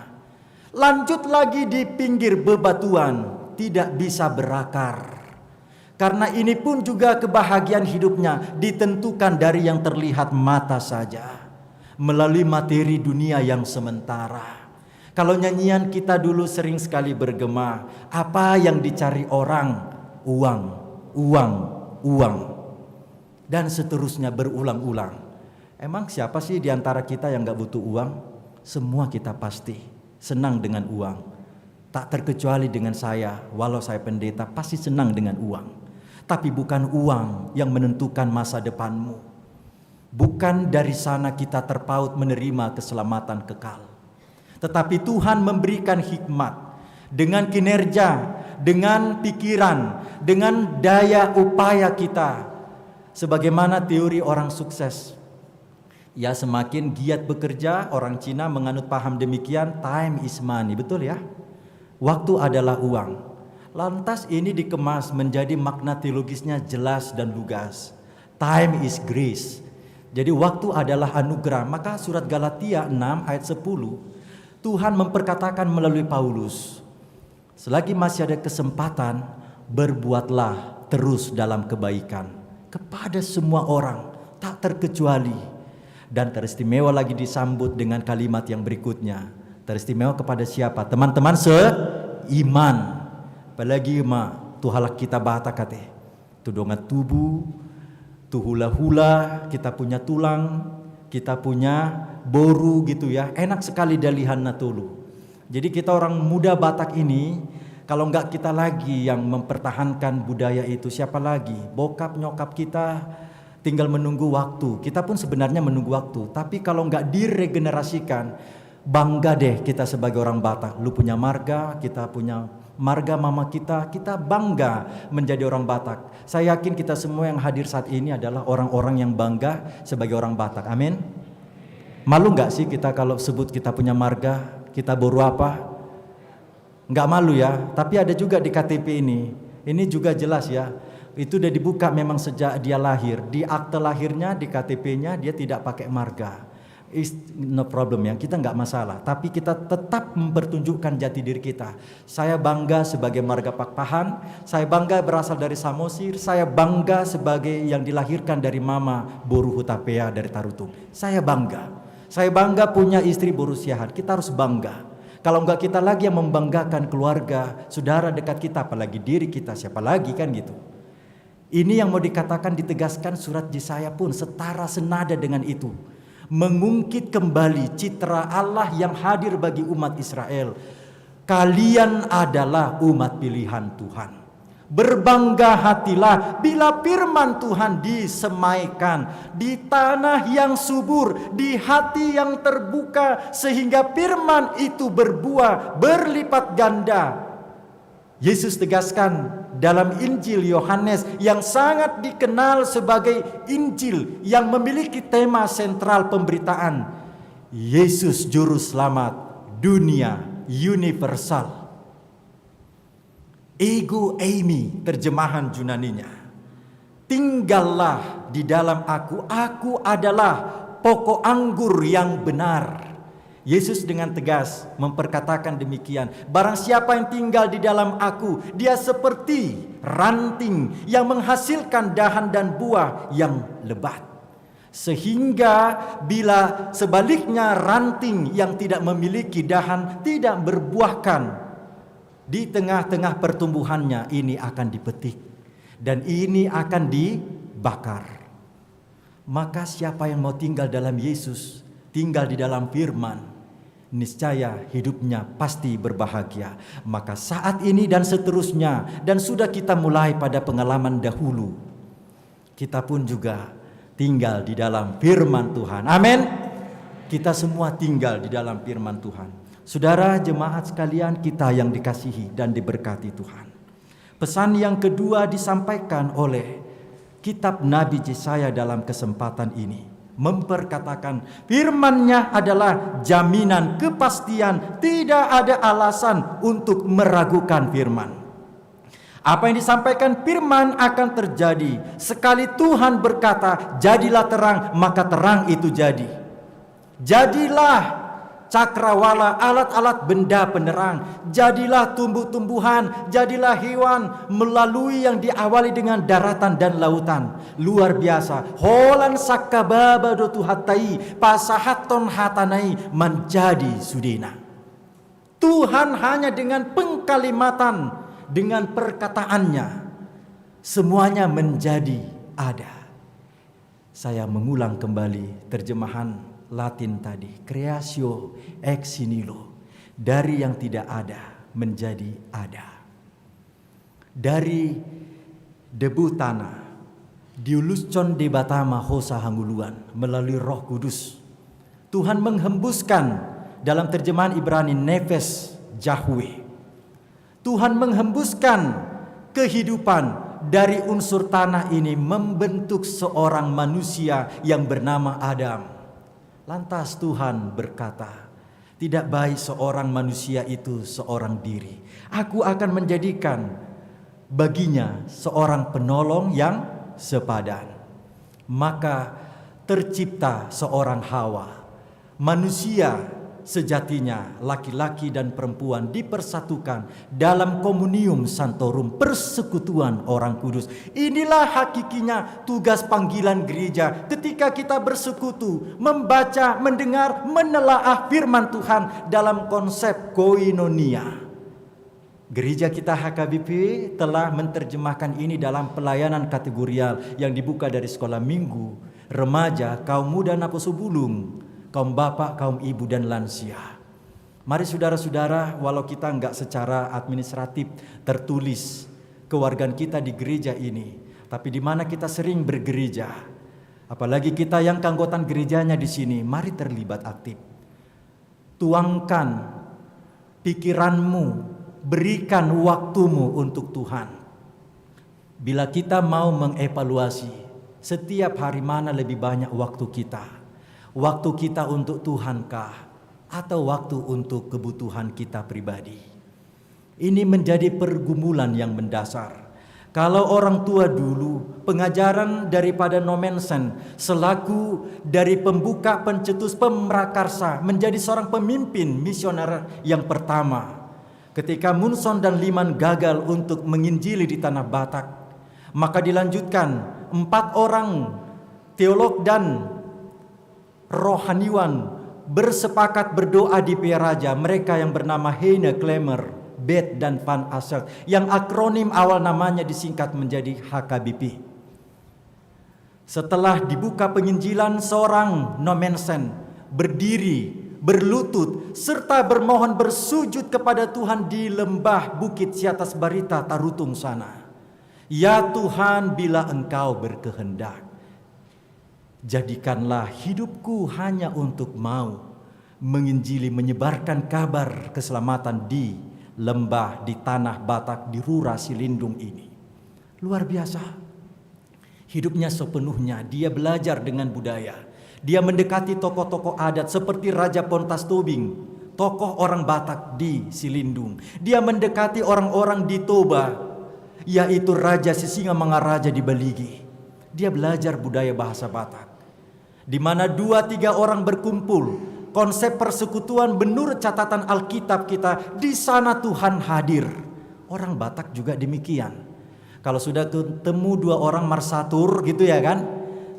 Lanjut lagi di pinggir bebatuan, tidak bisa berakar. Karena ini pun juga kebahagiaan hidupnya ditentukan dari yang terlihat mata saja, melalui materi dunia yang sementara. Kalau nyanyian kita dulu sering sekali bergema, apa yang dicari orang? Uang. Dan seterusnya berulang-ulang. Emang siapa sih di antara kita yang gak butuh uang? Semua kita pasti senang dengan uang. Tak terkecuali dengan saya, walau saya pendeta pasti senang dengan uang. Tapi bukan uang yang menentukan masa depanmu. Bukan dari sana kita terpaut menerima keselamatan kekal. Tetapi Tuhan memberikan hikmat dengan kinerja, dengan pikiran, dengan daya upaya kita. Sebagaimana teori orang sukses. Ya semakin giat bekerja, orang Cina menganut paham demikian, time is money, betul ya? Waktu adalah uang. Lantas ini dikemas menjadi makna teologisnya jelas dan lugas. Time is grace. Jadi waktu adalah anugerah. Maka surat Galatia 6 ayat 10, Tuhan memperkatakan melalui Paulus, selagi masih ada kesempatan, berbuatlah terus dalam kebaikan kepada semua orang, tak terkecuali. Dan teristimewa lagi disambut dengan kalimat yang berikutnya. Teristimewa kepada siapa? Teman-teman seiman. Apalagi tuhalak kita bata kate. Tudongan tubuh, tuhula-hula, kita punya tulang, kita punya boru gitu ya. Enak sekali dalihan natulu. Jadi kita orang muda Batak ini, kalau enggak kita lagi yang mempertahankan budaya itu, siapa lagi? Bokap nyokap kita tinggal menunggu waktu. Kita pun sebenarnya menunggu waktu. Tapi kalau nggak diregenerasikan, bangga deh kita sebagai orang Batak. Lu punya marga, kita punya marga mama kita bangga menjadi orang Batak. Saya yakin kita semua yang hadir saat ini adalah orang-orang yang bangga sebagai orang Batak. Amin. Malu nggak sih kita kalau sebut kita punya marga, kita boru apa? Nggak malu ya, tapi ada juga di KTP ini. Ini juga jelas ya, itu udah dibuka memang sejak dia lahir. Di akte lahirnya, di KTP-nya dia tidak pakai marga. No problem ya, kita nggak masalah. Tapi kita tetap mempertunjukkan jati diri kita. Saya bangga sebagai marga Pakpahan, saya bangga berasal dari Samosir, saya bangga sebagai yang dilahirkan dari Mama Boru Hutapea dari Tarutung. Saya bangga punya istri Boru Siahat. Kita harus bangga. Kalau enggak kita lagi yang membanggakan keluarga, saudara dekat kita, apalagi diri kita, siapa lagi kan gitu. Ini yang mau dikatakan, ditegaskan surat Yesaya pun setara senada dengan itu. Mengungkit kembali citra Allah yang hadir bagi umat Israel. Kalian adalah umat pilihan Tuhan. Berbangga hatilah bila firman Tuhan disemaikan di tanah yang subur, di hati yang terbuka, sehingga firman itu berbuah berlipat ganda. Yesus tegaskan dalam Injil Yohanes yang sangat dikenal sebagai Injil yang memiliki tema sentral pemberitaan, Yesus Juru Selamat dunia universal. Ego eimi terjemahan Yunaninya. Tinggallah di dalam aku adalah pokok anggur yang benar. Yesus dengan tegas memperkatakan demikian. Barang siapa yang tinggal di dalam aku, dia seperti ranting yang menghasilkan dahan dan buah yang lebat. Sehingga bila sebaliknya ranting yang tidak memiliki dahan tidak berbuahkan, di tengah-tengah pertumbuhannya ini akan dipetik dan ini akan dibakar. Maka siapa yang mau tinggal dalam Yesus, tinggal di dalam firman, niscaya hidupnya pasti berbahagia. Maka saat ini dan seterusnya, dan sudah kita mulai pada pengalaman dahulu, kita pun juga tinggal di dalam firman Tuhan. Amin. Kita semua tinggal di dalam firman Tuhan. Saudara jemaat sekalian kita yang dikasihi dan diberkati Tuhan. Pesan yang kedua disampaikan oleh kitab Nabi Yesaya dalam kesempatan ini. Memperkatakan firman-Nya adalah jaminan kepastian, tidak ada alasan untuk meragukan firman. Apa yang disampaikan firman akan terjadi. Sekali Tuhan berkata, jadilah terang, maka terang itu jadi. Jadilah cakrawala, alat-alat benda penerang. Jadilah tumbuh-tumbuhan, jadilah hewan, melalui yang diawali dengan daratan dan lautan. Luar biasa. Holan sakababa dotu hatai, pasahaton hatanai, menjadi sudena. Tuhan hanya dengan pengkalimatan, dengan perkataannya, semuanya menjadi ada. Saya mengulang kembali terjemahan Latin tadi, creatio ex nihilo, dari yang tidak ada menjadi ada. Dari debu tanah, diuluscon de batama hosa hanguluan, melalui Roh Kudus. Tuhan menghembuskan, dalam terjemahan Ibrani nefes Yahweh. Tuhan menghembuskan kehidupan dari unsur tanah ini, membentuk seorang manusia yang bernama Adam. Lantas Tuhan berkata, tidak baik seorang manusia itu seorang diri. Aku akan menjadikan baginya seorang penolong yang sepadan. Maka tercipta seorang Hawa. Manusia sejatinya, laki-laki dan perempuan dipersatukan dalam komunium santorum, persekutuan orang kudus. Inilah hakikinya tugas panggilan gereja ketika kita bersekutu, membaca, mendengar, menelaah firman Tuhan dalam konsep koinonia. Gereja kita HKBP telah menerjemahkan ini dalam pelayanan kategorial yang dibuka dari sekolah minggu, remaja, kaum muda Naposubulung, kaum bapak, kaum ibu dan lansia. Mari saudara-saudara, walau kita enggak secara administratif tertulis kewargaan kita di gereja ini, tapi di mana kita sering bergereja, apalagi kita yang keanggotaan gerejanya di sini, mari terlibat aktif. Tuangkan pikiranmu, berikan waktumu untuk Tuhan. Bila kita mau mengevaluasi setiap hari mana lebih banyak waktu kita Waktu kita untuk Tuhankah atau waktu untuk kebutuhan kita pribadi? Ini menjadi pergumulan yang mendasar. Kalau orang tua dulu, pengajaran daripada Nommensen selaku dari pembuka, pencetus, pemrakarsa, menjadi seorang pemimpin misioner yang pertama. Ketika Munson dan Liman gagal untuk menginjili di tanah Batak, maka dilanjutkan 4 orang teolog dan rohaniwan bersepakat berdoa di Peraja. Mereka yang bernama Heine Klemmer, Bet dan Van Asselt, yang akronim awal namanya disingkat menjadi HKBP. Setelah dibuka penginjilan, seorang Nommensen berdiri, berlutut, serta bermohon bersujud kepada Tuhan di lembah Bukit Siatas Barita Tarutung sana. Ya Tuhan, bila Engkau berkehendak, jadikanlah hidupku hanya untuk mau menginjili, menyebarkan kabar keselamatan di lembah, di tanah Batak, di Rura Silindung ini. Luar biasa. Hidupnya sepenuhnya dia belajar dengan budaya. Dia mendekati tokoh-tokoh adat seperti Raja Pontas Tobing, tokoh orang Batak di Silindung. Dia mendekati orang-orang di Toba, yaitu Raja Sisinga Mangaraja di Baligi. Dia belajar budaya bahasa Batak. Di mana 2-3 orang berkumpul, konsep persekutuan menurut catatan Alkitab kita, di sana Tuhan hadir. Orang Batak juga demikian. Kalau sudah ketemu 2 orang marsatur gitu ya kan,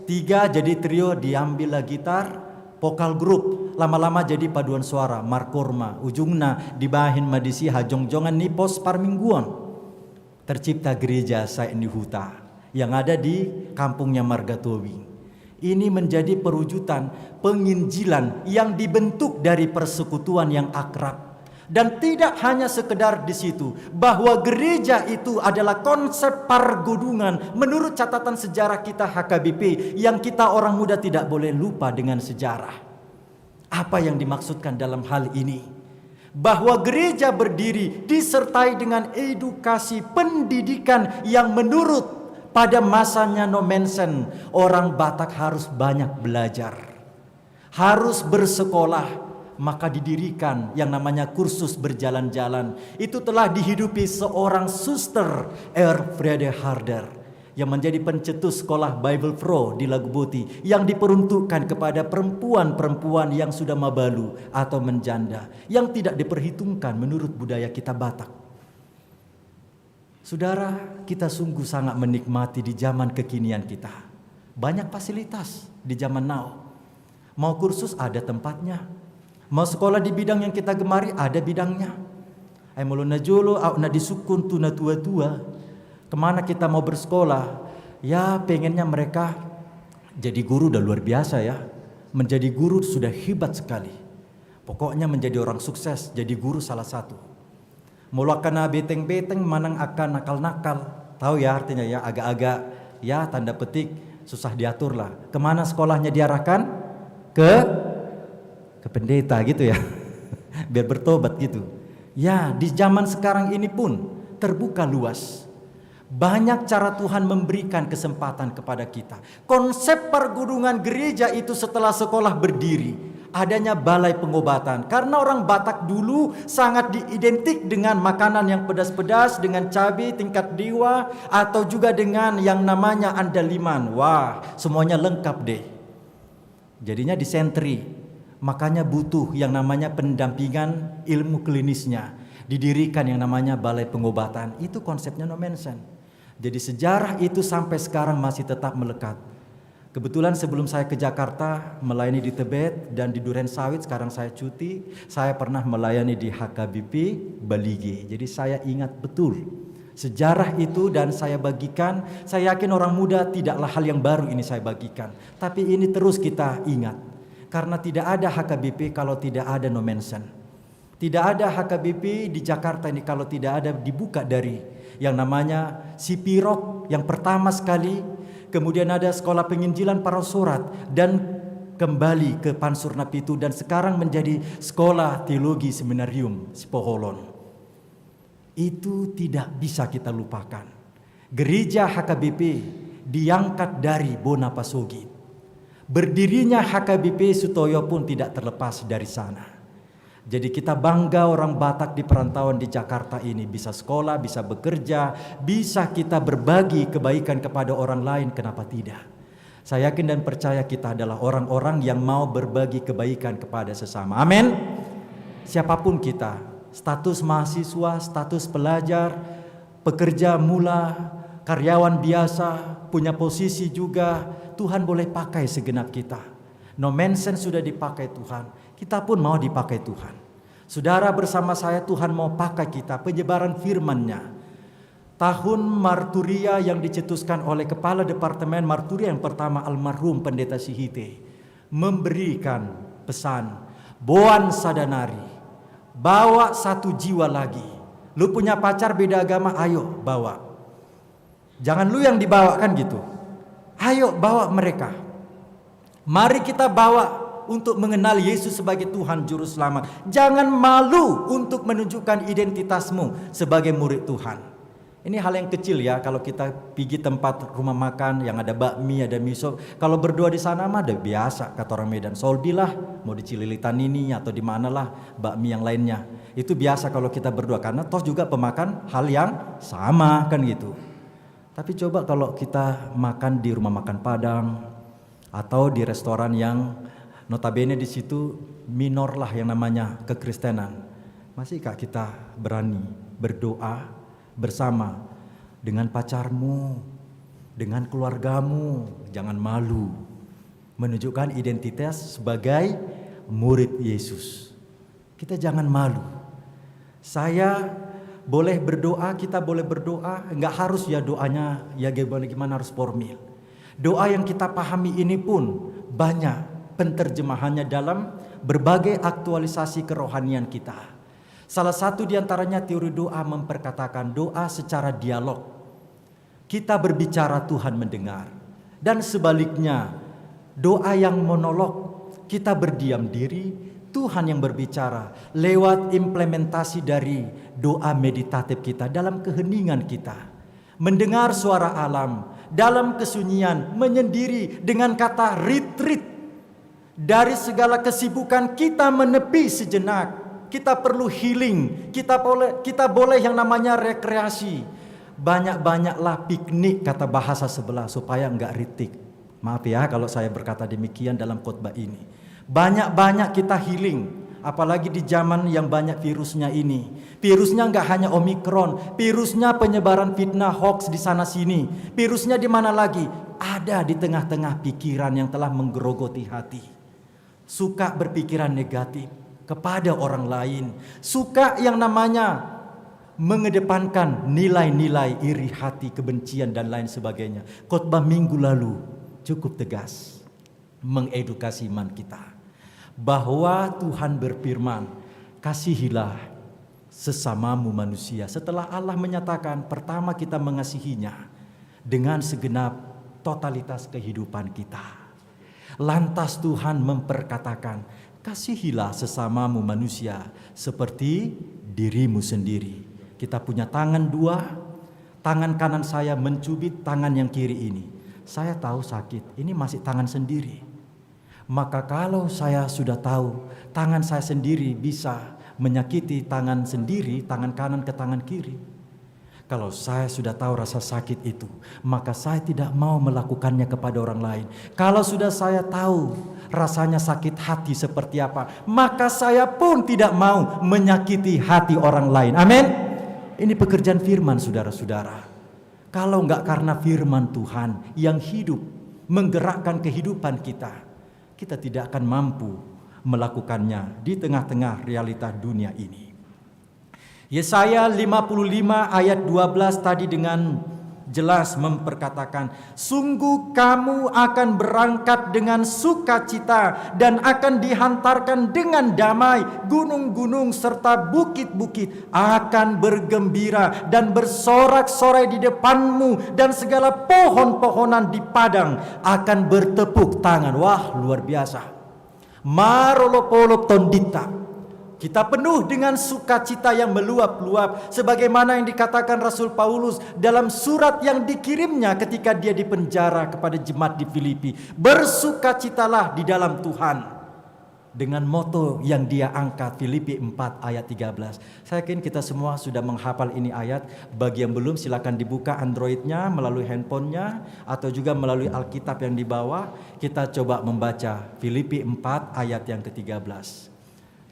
3 jadi trio, diambillah gitar, vokal grup, lama-lama jadi paduan suara, markorma, ujungna dibahin madisi hajongjongan nipos parmingguan. Tercipta gereja Saini Huta yang ada di kampungnya Margatowing. Ini menjadi perwujudan penginjilan yang dibentuk dari persekutuan yang akrab. Dan tidak hanya sekedar di situ, bahwa gereja itu adalah konsep pargodungan menurut catatan sejarah kita HKBP, yang kita orang muda tidak boleh lupa dengan sejarah. Apa yang dimaksudkan dalam hal ini? Bahwa gereja berdiri disertai dengan edukasi pendidikan yang menurut pada masanya Nommensen, orang Batak harus banyak belajar, harus bersekolah. Maka didirikan yang namanya kursus berjalan-jalan. Itu telah dihidupi seorang suster, Erfriede Harder, yang menjadi pencetus sekolah Bible Pro di Laguboti, yang diperuntukkan kepada perempuan-perempuan yang sudah mabalu atau menjanda, yang tidak diperhitungkan menurut budaya kita Batak. Saudara, kita sungguh sangat menikmati di zaman kekinian kita. Banyak fasilitas di zaman now. Mau kursus ada tempatnya. Mau sekolah di bidang yang kita gemari ada bidangnya. Ay muluna jolo au na disukun tuna tua-tua. Kemana kita mau bersekolah? Ya pengennya mereka jadi guru udah luar biasa ya. Menjadi guru sudah hebat sekali. Pokoknya menjadi orang sukses, jadi guru salah satu. Mula kena beteng-beteng manang akan nakal-nakal. Tahu ya artinya ya, agak-agak ya tanda petik susah diatur lah. Kemana sekolahnya diarahkan? Ke pendeta gitu ya. Biar bertobat gitu. Ya di zaman sekarang ini pun terbuka luas. Banyak cara Tuhan memberikan kesempatan kepada kita. Konsep pergudungan gereja itu setelah sekolah berdiri, adanya balai pengobatan. Karena orang Batak dulu sangat diidentik dengan makanan yang pedas-pedas, dengan cabai tingkat dewa, atau juga dengan yang namanya andaliman. Wah, semuanya lengkap deh. Jadinya disentri. Makanya butuh yang namanya pendampingan ilmu klinisnya. Didirikan yang namanya balai pengobatan. Itu konsepnya Nommensen. Jadi sejarah itu sampai sekarang masih tetap melekat. Kebetulan sebelum saya ke Jakarta melayani di Tebet dan di Duren Sawit, sekarang saya cuti, saya pernah melayani di HKBP Baligi. Jadi saya ingat betul sejarah itu dan saya bagikan. Saya yakin orang muda tidaklah hal yang baru ini saya bagikan, tapi ini terus kita ingat. Karena tidak ada HKBP kalau tidak ada Nommensen. Tidak ada HKBP di Jakarta ini kalau tidak ada dibuka dari yang namanya Sipirok yang pertama sekali. Kemudian ada sekolah penginjilan para surat dan kembali ke Pansurna Pitu dan sekarang menjadi sekolah teologi seminarium Sipoholon. Itu tidak bisa kita lupakan. Gereja HKBP diangkat dari Bona Pasogit. Berdirinya HKBP Sutoyo pun tidak terlepas dari sana. Jadi kita bangga orang Batak di perantauan di Jakarta ini bisa sekolah, bisa bekerja, bisa kita berbagi kebaikan kepada orang lain, kenapa tidak? Saya yakin dan percaya kita adalah orang-orang yang mau berbagi kebaikan kepada sesama. Amin. Siapapun kita, status mahasiswa, status pelajar, pekerja mula, karyawan biasa, punya posisi juga, Tuhan boleh pakai segenap kita. No mention sudah dipakai Tuhan, kita pun mau dipakai Tuhan. Saudara, bersama saya Tuhan mau pakai kita, penyebaran firman-Nya. Tahun Marturia yang dicetuskan oleh Kepala Departemen Marturia yang pertama almarhum Pendeta Sihite memberikan pesan, Boan Sadanari, bawa satu jiwa lagi. Lu punya pacar beda agama, ayo bawa. Jangan lu yang dibawa kan gitu. Ayo bawa mereka. Mari kita bawa untuk mengenal Yesus sebagai Tuhan Juru Selamat. Jangan malu untuk menunjukkan identitasmu sebagai murid Tuhan. Ini hal yang kecil ya, kalau kita pergi tempat rumah makan yang ada bakmi, ada miso. Kalau berdoa di sana mah udah biasa, kata orang Medan. Soldi lah, mau di Cililitan ini atau di mana lah bakmi yang lainnya. Itu biasa kalau kita berdoa, karena toh juga pemakan hal yang sama kan gitu. Tapi coba kalau kita makan di rumah makan Padang atau di restoran yang notabene di situ minor lah yang namanya kekristenan. Masihkah kita berani berdoa bersama dengan pacarmu, dengan keluargamu? Jangan malu menunjukkan identitas sebagai murid Yesus. Kita jangan malu. Saya boleh berdoa, kita boleh berdoa, enggak harus ya doanya ya gimana harus formil. Doa yang kita pahami ini pun banyak penterjemahannya dalam berbagai aktualisasi kerohanian kita. Salah satu diantaranya teori doa memperkatakan doa secara dialog. Kita berbicara, Tuhan mendengar. Dan sebaliknya, doa yang monolog, kita berdiam diri, Tuhan yang berbicara lewat implementasi dari doa meditatif kita dalam keheningan kita. Mendengar suara alam, dalam kesunyian, menyendiri dengan kata retreat. Dari segala kesibukan kita menepi sejenak. Kita perlu healing, kita boleh yang namanya rekreasi. Banyak-banyaklah piknik kata bahasa sebelah supaya enggak ritik. Maaf ya kalau saya berkata demikian dalam khotbah ini. Banyak-banyak kita healing, apalagi di zaman yang banyak virusnya ini. Virusnya enggak hanya Omikron, virusnya penyebaran fitnah hoax di sana sini. Virusnya di mana lagi? Ada di tengah-tengah pikiran yang telah menggerogoti hati. Suka berpikiran negatif kepada orang lain, suka yang namanya mengedepankan nilai-nilai iri hati, kebencian dan lain sebagainya. Khotbah minggu lalu cukup tegas mengedukasi iman kita bahwa Tuhan berfirman, kasihilah sesamamu manusia. Setelah Allah menyatakan pertama kita mengasihinya dengan segenap totalitas kehidupan kita. Lantas Tuhan memperkatakan, kasihilah sesamamu manusia seperti dirimu sendiri. Kita punya tangan dua, tangan kanan saya mencubit tangan yang kiri ini. Saya tahu sakit, ini masih tangan sendiri. Maka kalau saya sudah tahu tangan saya sendiri bisa menyakiti tangan sendiri, tangan kanan ke tangan kiri. Kalau saya sudah tahu rasa sakit itu, maka saya tidak mau melakukannya kepada orang lain. Kalau sudah saya tahu rasanya sakit hati seperti apa, maka saya pun tidak mau menyakiti hati orang lain. Amin. Ini pekerjaan firman, saudara-saudara. Kalau enggak karena firman Tuhan yang hidup, menggerakkan kehidupan kita, kita tidak akan mampu melakukannya di tengah-tengah realita dunia ini. Yesaya 55 ayat 12 tadi dengan jelas memperkatakan, sungguh kamu akan berangkat dengan sukacita dan akan dihantarkan dengan damai. Gunung-gunung serta bukit-bukit akan bergembira dan bersorak-sorai di depanmu, dan segala pohon-pohonan di padang akan bertepuk tangan. Wah, luar biasa. Marolopolo tondita. Kita penuh dengan sukacita yang meluap-luap, sebagaimana yang dikatakan Rasul Paulus dalam surat yang dikirimnya ketika dia dipenjara kepada jemaat di Filipi. Bersukacitalah di dalam Tuhan. Dengan moto yang dia angkat, Filipi 4 ayat 13. Saya yakin kita semua sudah menghafal ini ayat. Bagi yang belum, silakan dibuka Androidnya melalui handphonenya atau juga melalui Alkitab yang dibawa. Kita coba membaca Filipi 4 ayat yang ke-13.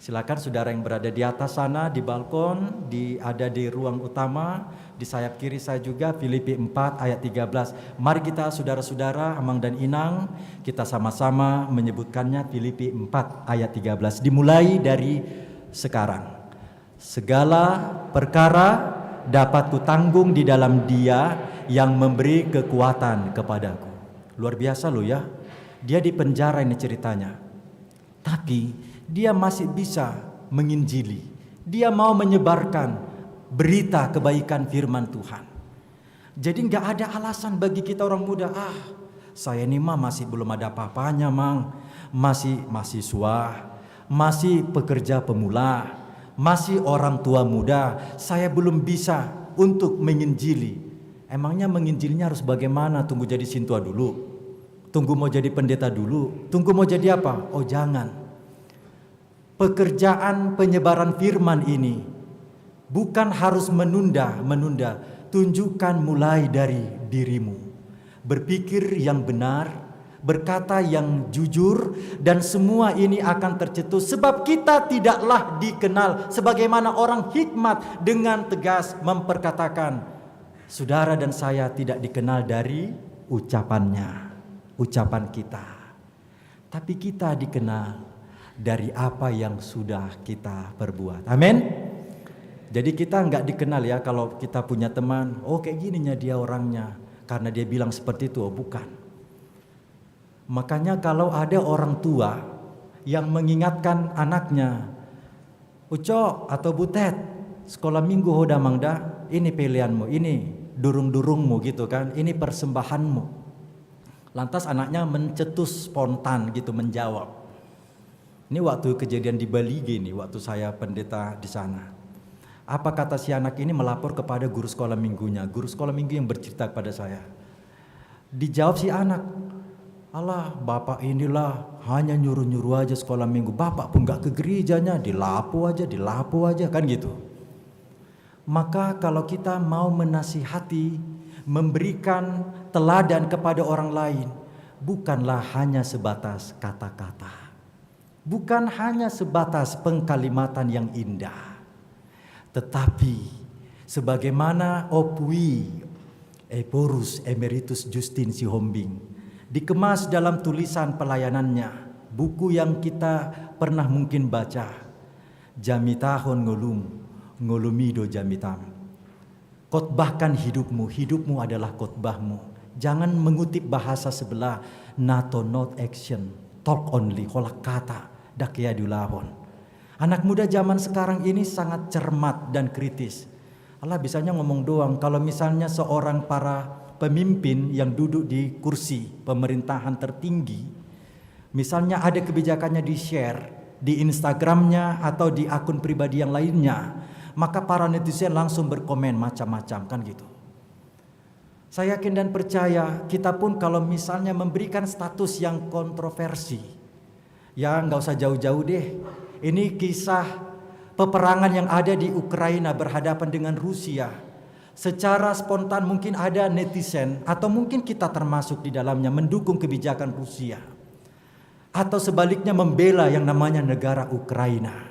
Silakan saudara yang berada di atas sana, di balkon, ada di ruang utama, di sayap kiri saya juga, Filipi 4 ayat 13. Mari kita saudara-saudara, Amang dan Inang, kita sama-sama menyebutkannya, Filipi 4 ayat 13. Dimulai dari sekarang. Segala perkara dapat kutanggung di dalam Dia yang memberi kekuatan kepadaku. Luar biasa loh ya, dia di penjara ini ceritanya. Tapi dia masih bisa menginjili. Dia mau menyebarkan berita kebaikan firman Tuhan. Jadi gak ada alasan bagi kita orang muda. Saya ini mah masih belum ada apa-apanya, Mang. Masih mahasiswa, masih pekerja pemula, masih orang tua muda. Saya belum bisa untuk menginjili. Emangnya menginjilinya harus bagaimana? Tunggu jadi sintua dulu? Tunggu mau jadi pendeta dulu? Tunggu mau jadi apa? Oh jangan. Pekerjaan penyebaran firman ini bukan harus menunda. Tunjukkan mulai dari dirimu. Berpikir yang benar, berkata yang jujur, dan semua ini akan tercetus. Sebab kita tidaklah dikenal sebagaimana orang hikmat dengan tegas memperkatakan, saudara dan saya tidak dikenal dari ucapan kita. Tapi kita dikenal dari apa yang sudah kita perbuat. Amin. Jadi kita nggak dikenal ya kalau kita punya teman, oh kayak gininya dia orangnya, karena dia bilang seperti itu. Oh bukan. Makanya kalau ada orang tua yang mengingatkan anaknya, Uco atau Butet, sekolah minggu hoda mangda, ini pilihanmu, ini durung-durungmu gitu kan, ini persembahanmu. Lantas anaknya mencetus spontan gitu menjawab. Ini waktu kejadian di Bali gini, waktu saya pendeta di sana. Apa kata si anak ini melapor kepada guru sekolah minggunya, guru sekolah minggu yang bercerita kepada saya. Dijawab si anak, alah bapak inilah hanya nyuruh-nyuruh aja sekolah minggu, bapak pun gak ke gerejanya, dilapo aja kan gitu. Maka kalau kita mau menasihati, memberikan teladan kepada orang lain, bukanlah hanya sebatas kata-kata. Bukan hanya sebatas pengkalimatan yang indah, tetapi sebagaimana Opui Eporus Emeritus Justin Sihombing dikemas dalam tulisan pelayanannya, buku yang kita pernah mungkin baca, Jamitahon ngolumido jamitam. Khotbahkan hidupmu adalah khotbahmu. Jangan mengutip bahasa sebelah, nato not action, talk only, holak kata. Dakia dulahon. Anak muda zaman sekarang ini sangat cermat dan kritis. Allah bisanya ngomong doang. Kalau misalnya seorang para pemimpin yang duduk di kursi pemerintahan tertinggi, misalnya ada kebijakannya di-share di Instagramnya atau di akun pribadi yang lainnya, maka para netizen langsung berkomen macam-macam kan gitu. Saya yakin dan percaya kita pun kalau misalnya memberikan status yang kontroversi, ya nggak usah jauh-jauh deh. Ini kisah peperangan yang ada di Ukraina berhadapan dengan Rusia. Secara spontan mungkin ada netizen atau mungkin kita termasuk di dalamnya mendukung kebijakan Rusia. Atau sebaliknya membela yang namanya negara Ukraina.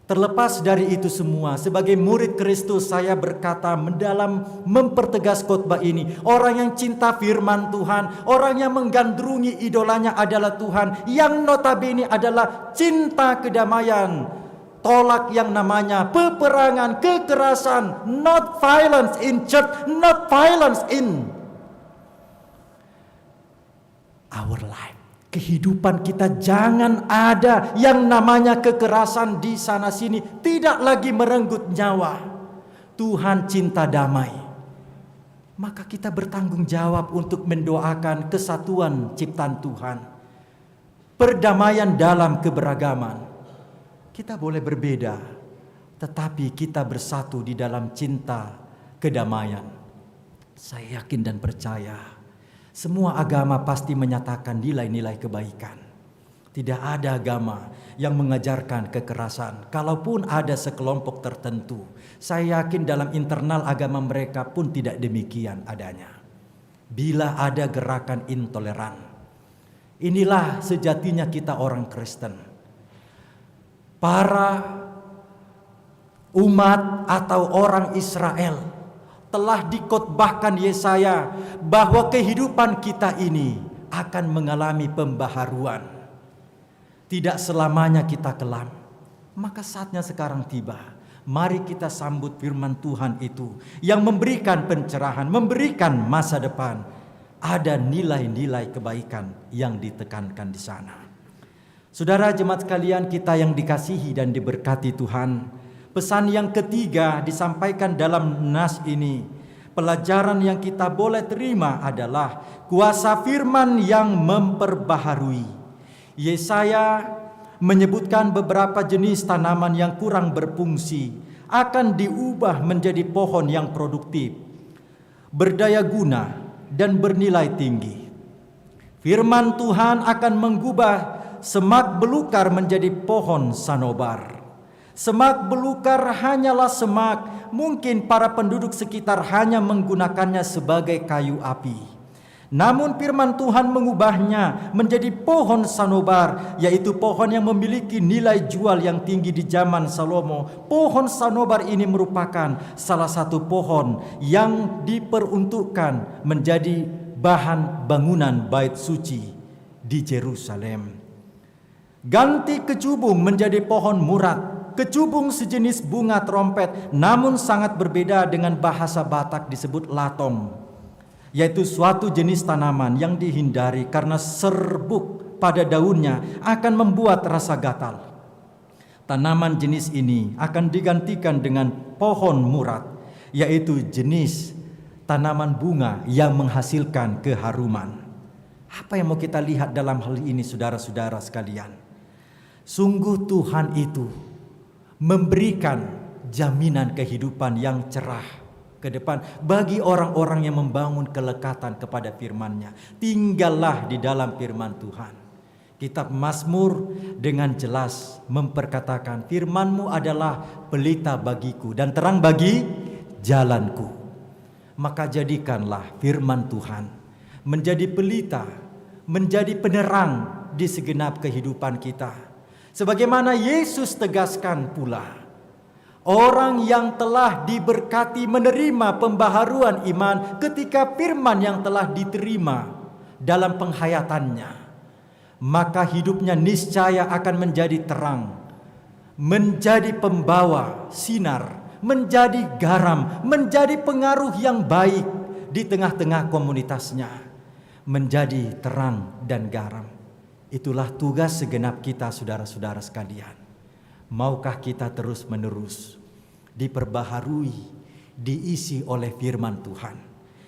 Terlepas dari itu semua, sebagai murid Kristus saya berkata mendalam mempertegas khotbah ini, orang yang cinta firman Tuhan, orang yang menggandrungi idolanya adalah Tuhan, yang notabene adalah cinta kedamaian. Tolak yang namanya peperangan, kekerasan, not violence in church, not violence in our life. Kehidupan kita jangan ada yang namanya kekerasan di sana sini, tidak lagi merenggut nyawa. Tuhan cinta damai. Maka kita bertanggung jawab untuk mendoakan kesatuan ciptaan Tuhan. Perdamaian dalam keberagaman. Kita boleh berbeda, tetapi kita bersatu di dalam cinta kedamaian. Saya yakin dan percaya semua agama pasti menyatakan nilai-nilai kebaikan. Tidak ada agama yang mengajarkan kekerasan. Kalaupun ada sekelompok tertentu, saya yakin dalam internal agama mereka pun tidak demikian adanya. Bila ada gerakan intoleran, inilah sejatinya kita orang Kristen. Para umat atau orang Israel telah dikotbahkan Yesaya bahwa kehidupan kita ini akan mengalami pembaharuan. Tidak selamanya kita kelam. Maka saatnya sekarang tiba. Mari kita sambut firman Tuhan itu yang memberikan pencerahan, memberikan masa depan. Ada nilai-nilai kebaikan yang ditekankan di sana. Saudara jemaat sekalian kita yang dikasihi dan diberkati Tuhan, pesan yang ketiga disampaikan dalam nas ini. Pelajaran yang kita boleh terima adalah kuasa firman yang memperbaharui. Yesaya menyebutkan beberapa jenis tanaman yang kurang berfungsi akan diubah menjadi pohon yang produktif, berdaya guna, dan bernilai tinggi. Firman Tuhan akan mengubah semak belukar menjadi pohon sanobar. Semak belukar hanyalah semak, mungkin para penduduk sekitar hanya menggunakannya sebagai kayu api. Namun firman Tuhan mengubahnya menjadi pohon sanobar, yaitu pohon yang memiliki nilai jual yang tinggi di zaman Salomo. Pohon sanobar ini merupakan salah satu pohon yang diperuntukkan menjadi bahan bangunan bait suci di Yerusalem. Ganti kecubung menjadi pohon murad. Kecubung sejenis bunga trompet, namun sangat berbeda dengan bahasa Batak disebut latong, yaitu suatu jenis tanaman yang dihindari karena serbuk pada daunnya akan membuat rasa gatal. Tanaman jenis ini akan digantikan dengan pohon murad, yaitu jenis tanaman bunga yang menghasilkan keharuman. Apa yang mau kita lihat dalam hal ini saudara-saudara sekalian? Sungguh Tuhan itu memberikan jaminan kehidupan yang cerah ke depan bagi orang-orang yang membangun kelekatan kepada firman-Nya. Tinggallah di dalam firman Tuhan. Kitab Mazmur dengan jelas memperkatakan, firman-Mu adalah pelita bagiku dan terang bagi jalanku. Maka jadikanlah firman Tuhan menjadi pelita, menjadi penerang di segenap kehidupan kita. Sebagaimana Yesus tegaskan pula, orang yang telah diberkati menerima pembaharuan iman ketika firman yang telah diterima dalam penghayatannya, maka hidupnya niscaya akan menjadi terang, menjadi pembawa sinar, menjadi garam, menjadi pengaruh yang baik di tengah-tengah komunitasnya, menjadi terang dan garam. Itulah tugas segenap kita saudara-saudara sekalian. Maukah kita terus-menerus diperbaharui, diisi oleh firman Tuhan?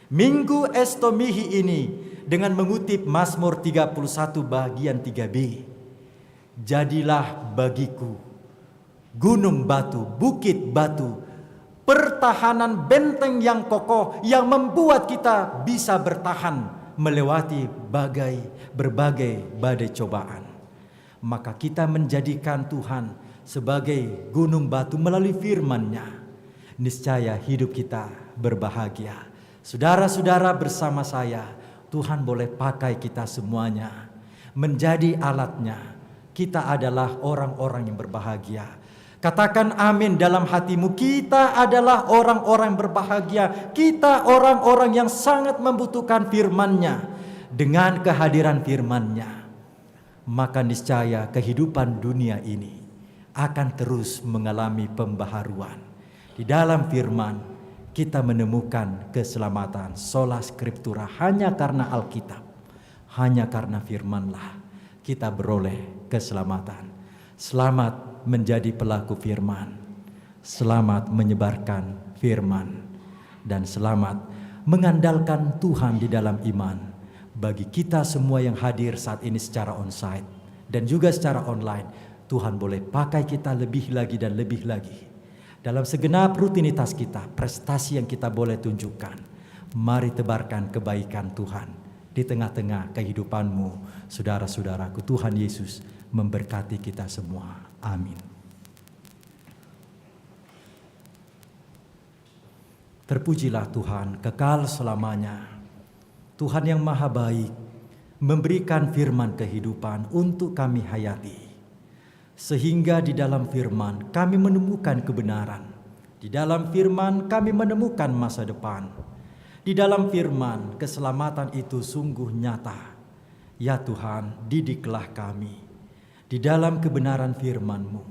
Minggu Estomihi ini dengan mengutip Mazmur 31 bagian 3b. Jadilah bagiku gunung batu, bukit batu, pertahanan benteng yang kokoh yang membuat kita bisa bertahan melewati berbagai badai cobaan. Maka kita menjadikan Tuhan sebagai gunung batu melalui firman-Nya. Niscaya hidup kita berbahagia. Saudara-saudara bersama saya, Tuhan boleh pakai kita semuanya menjadi alatnya. Kita adalah orang-orang yang berbahagia. Katakan amin dalam hatimu. Kita adalah orang-orang berbahagia. Kita orang-orang yang sangat membutuhkan firman-Nya. Dengan kehadiran firman-Nya, maka niscaya kehidupan dunia ini akan terus mengalami pembaharuan. Di dalam firman kita menemukan keselamatan. Sola Scriptura, hanya karena Alkitab, hanya karena firman-lah kita beroleh keselamatan. Selamat menjadi pelaku firman, selamat menyebarkan firman, dan selamat mengandalkan Tuhan di dalam iman. Bagi kita semua yang hadir saat ini secara onsite dan juga secara online, Tuhan boleh pakai kita lebih lagi dan lebih lagi. Dalam segenap rutinitas kita, prestasi yang kita boleh tunjukkan. Mari tebarkan kebaikan Tuhan di tengah-tengah kehidupanmu, saudara-saudaraku. Tuhan Yesus memberkati kita semua. Amin. Terpujilah Tuhan kekal selamanya. Tuhan yang maha baik memberikan firman kehidupan untuk kami hayati. Sehingga di dalam firman kami menemukan kebenaran. Di dalam firman kami menemukan masa depan. Di dalam firman keselamatan itu sungguh nyata. Ya Tuhan, didiklah kami. Di dalam kebenaran firman-Mu,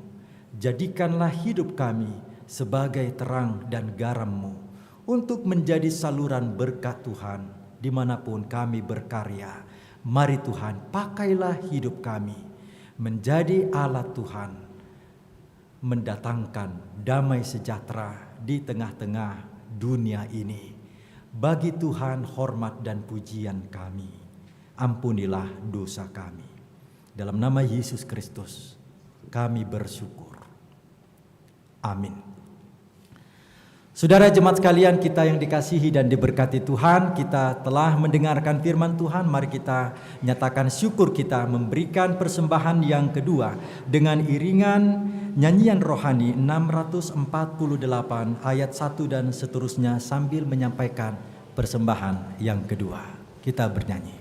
jadikanlah hidup kami sebagai terang dan garam-Mu untuk menjadi saluran berkat Tuhan dimanapun kami berkarya. Mari Tuhan, pakailah hidup kami menjadi alat Tuhan, mendatangkan damai sejahtera di tengah-tengah dunia ini. Bagi Tuhan hormat dan pujian kami. Ampunilah dosa kami. Dalam nama Yesus Kristus kami bersyukur. Amin. Saudara jemaat sekalian kita yang dikasihi dan diberkati Tuhan, kita telah mendengarkan firman Tuhan. Mari kita nyatakan syukur kita memberikan persembahan yang kedua dengan iringan nyanyian rohani 648 ayat 1 dan seterusnya sambil menyampaikan persembahan yang kedua. Kita bernyanyi.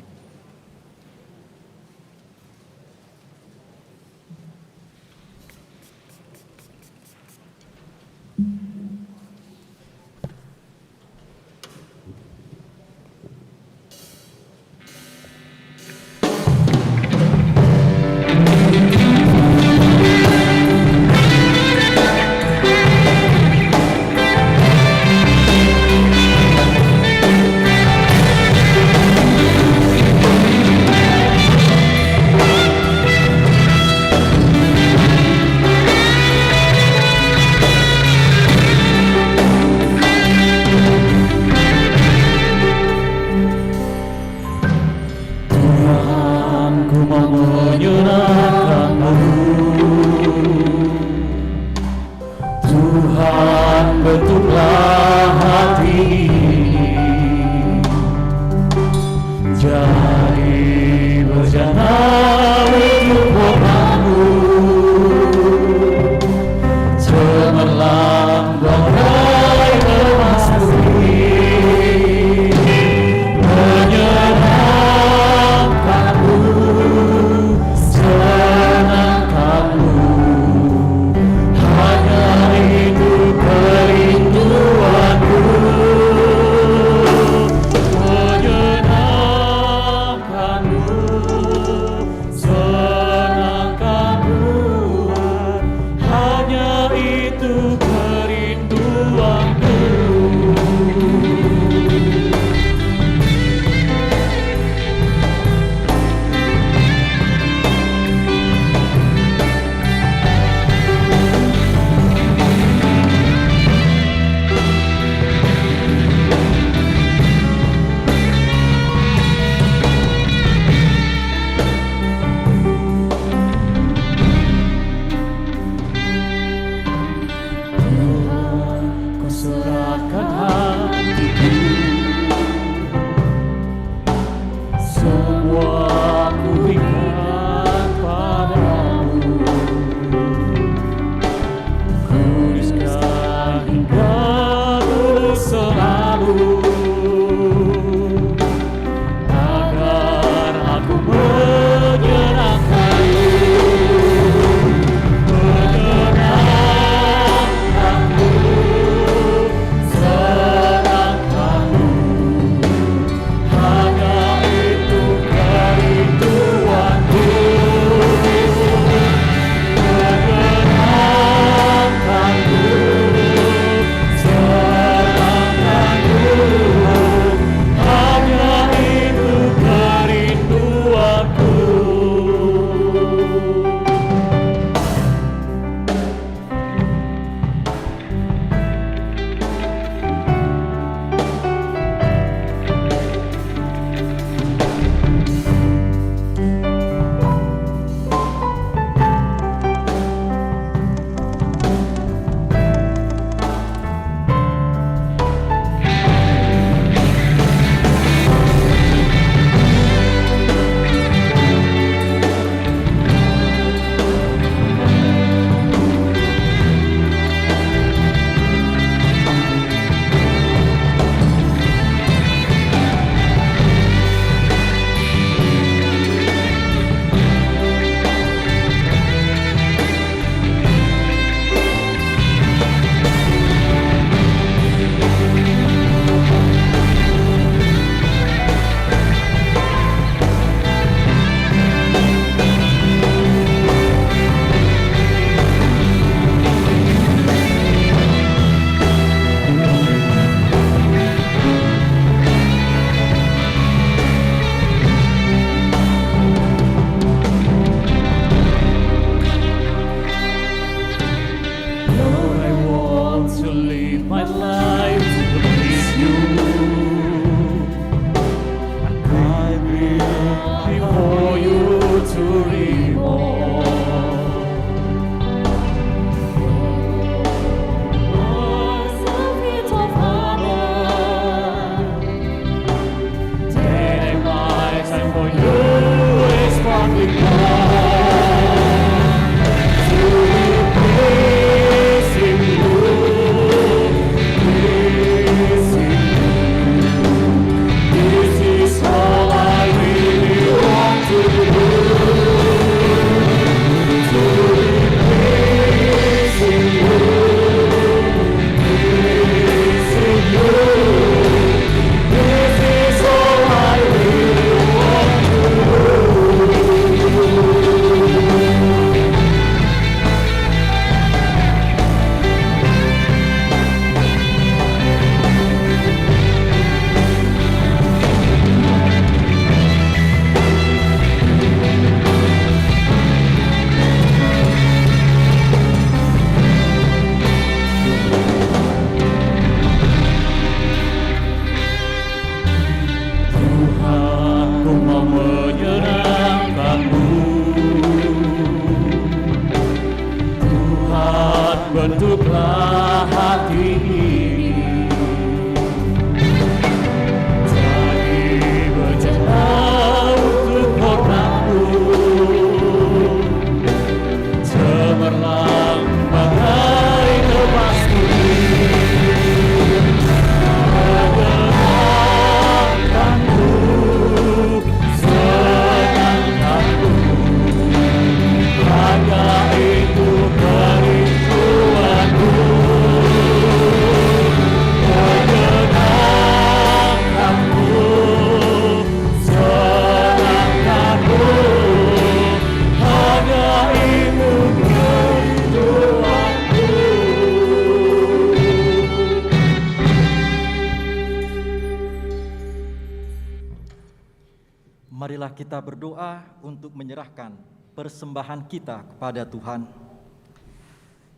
marilah kita berdoa untuk menyerahkan persembahan kita kepada Tuhan.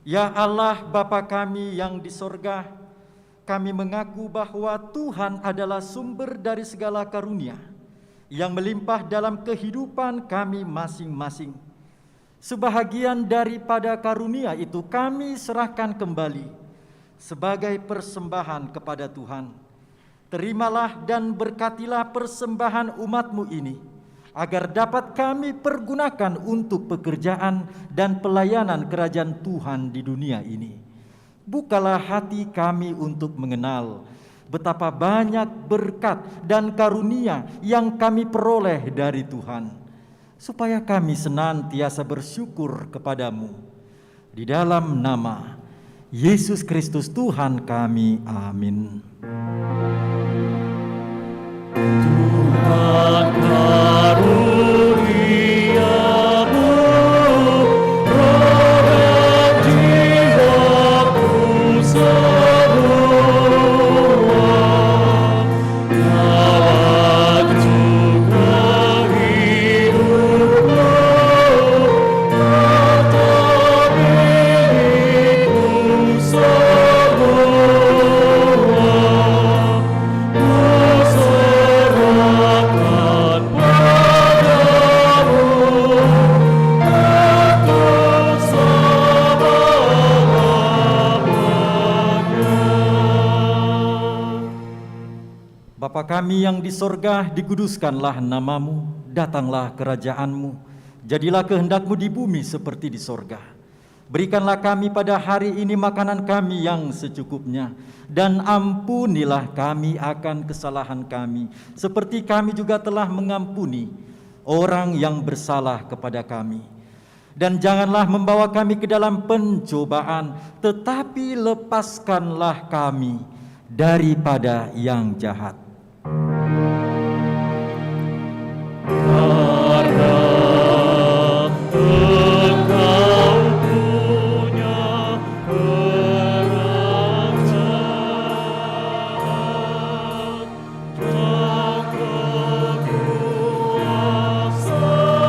Ya Allah Bapa kami yang di sorga, kami mengaku bahwa Tuhan adalah sumber dari segala karunia yang melimpah dalam kehidupan kami masing-masing. Sebahagian daripada karunia itu kami serahkan kembali sebagai persembahan kepada Tuhan. Terimalah dan berkatilah persembahan umat-Mu ini, agar dapat kami pergunakan untuk pekerjaan dan pelayanan kerajaan Tuhan di dunia ini. Bukalah hati kami untuk mengenal betapa banyak berkat dan karunia yang kami peroleh dari Tuhan, supaya kami senantiasa bersyukur kepadamu. Di dalam nama Yesus Kristus Tuhan kami, amin. Tuhan karuniamu, roh dan jiwaku semua, kawat juga hidupku, atau milikku semua. Bapa kami yang di sorga, dikuduskanlah namamu, datanglah kerajaanmu, jadilah kehendak-Mu di bumi seperti di sorga. Berikanlah kami pada hari ini makanan kami yang secukupnya, dan ampunilah kami akan kesalahan kami, seperti kami juga telah mengampuni orang yang bersalah kepada kami. Dan janganlah membawa kami ke dalam pencobaan, tetapi lepaskanlah kami daripada yang jahat. Karena Engkau punya kerajaan dan kekuasaan dan kemuliaan sampai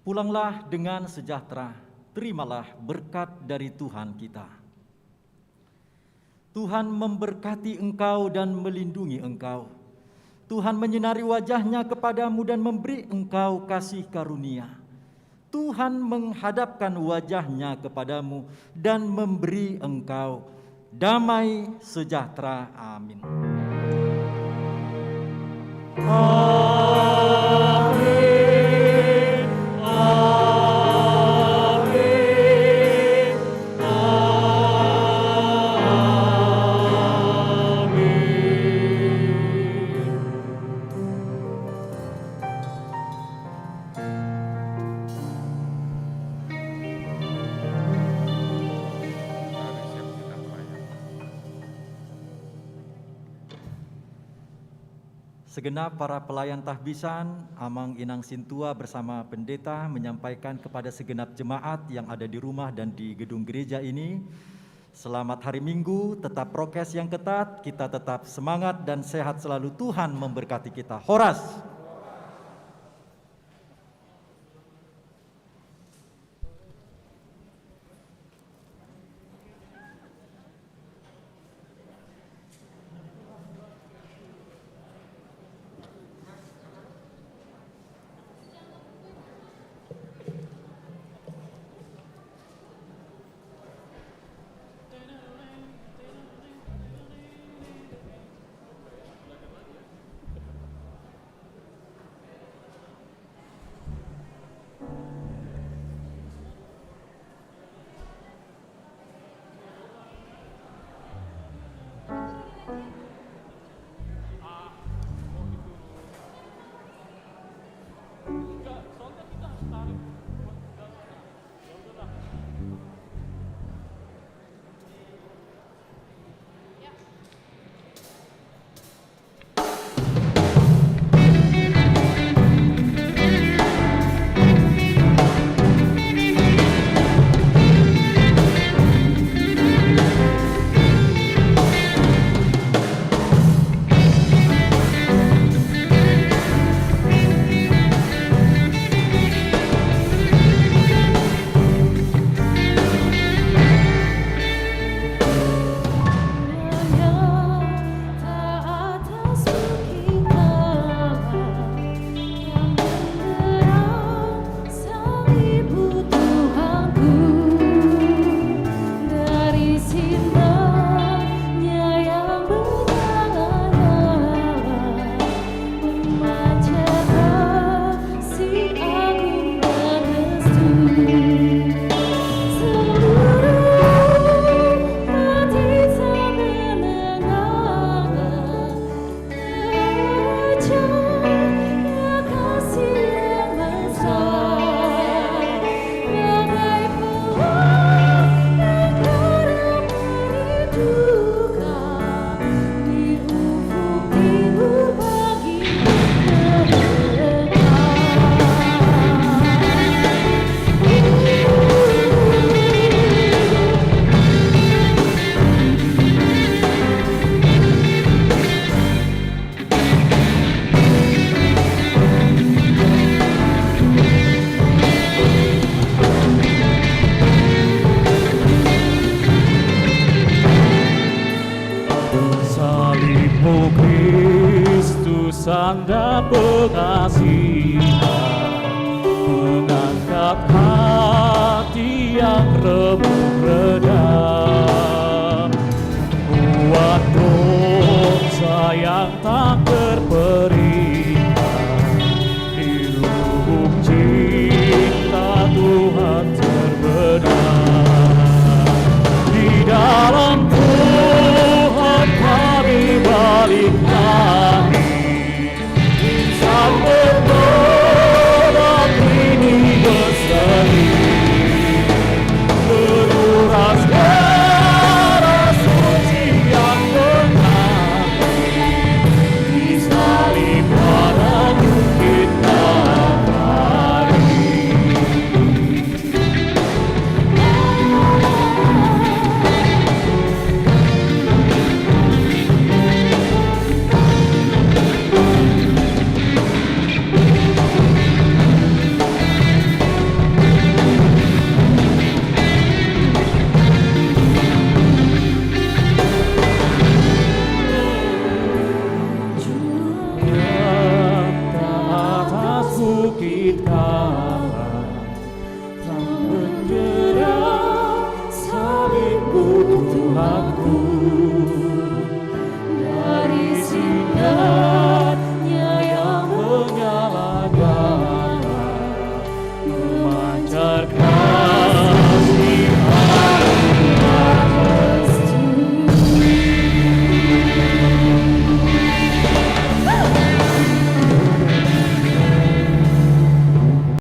Pulanglah dengan sejahtera, terimalah berkat dari Tuhan kita. Tuhan memberkati engkau dan melindungi engkau. Tuhan menyinari wajah-Nya kepadamu dan memberi engkau kasih karunia. Tuhan menghadapkan wajah-Nya kepadamu dan memberi engkau damai sejahtera. Amin. Segenap para pelayan tahbisan, Amang Inang Sintua bersama pendeta menyampaikan kepada segenap jemaat yang ada di rumah dan di gedung gereja ini, selamat hari Minggu, tetap prokes yang ketat, kita tetap semangat dan sehat selalu, Tuhan memberkati kita. Horas! Oh Kristus Anda pengasihan, mengangkat hati yang remuk redam.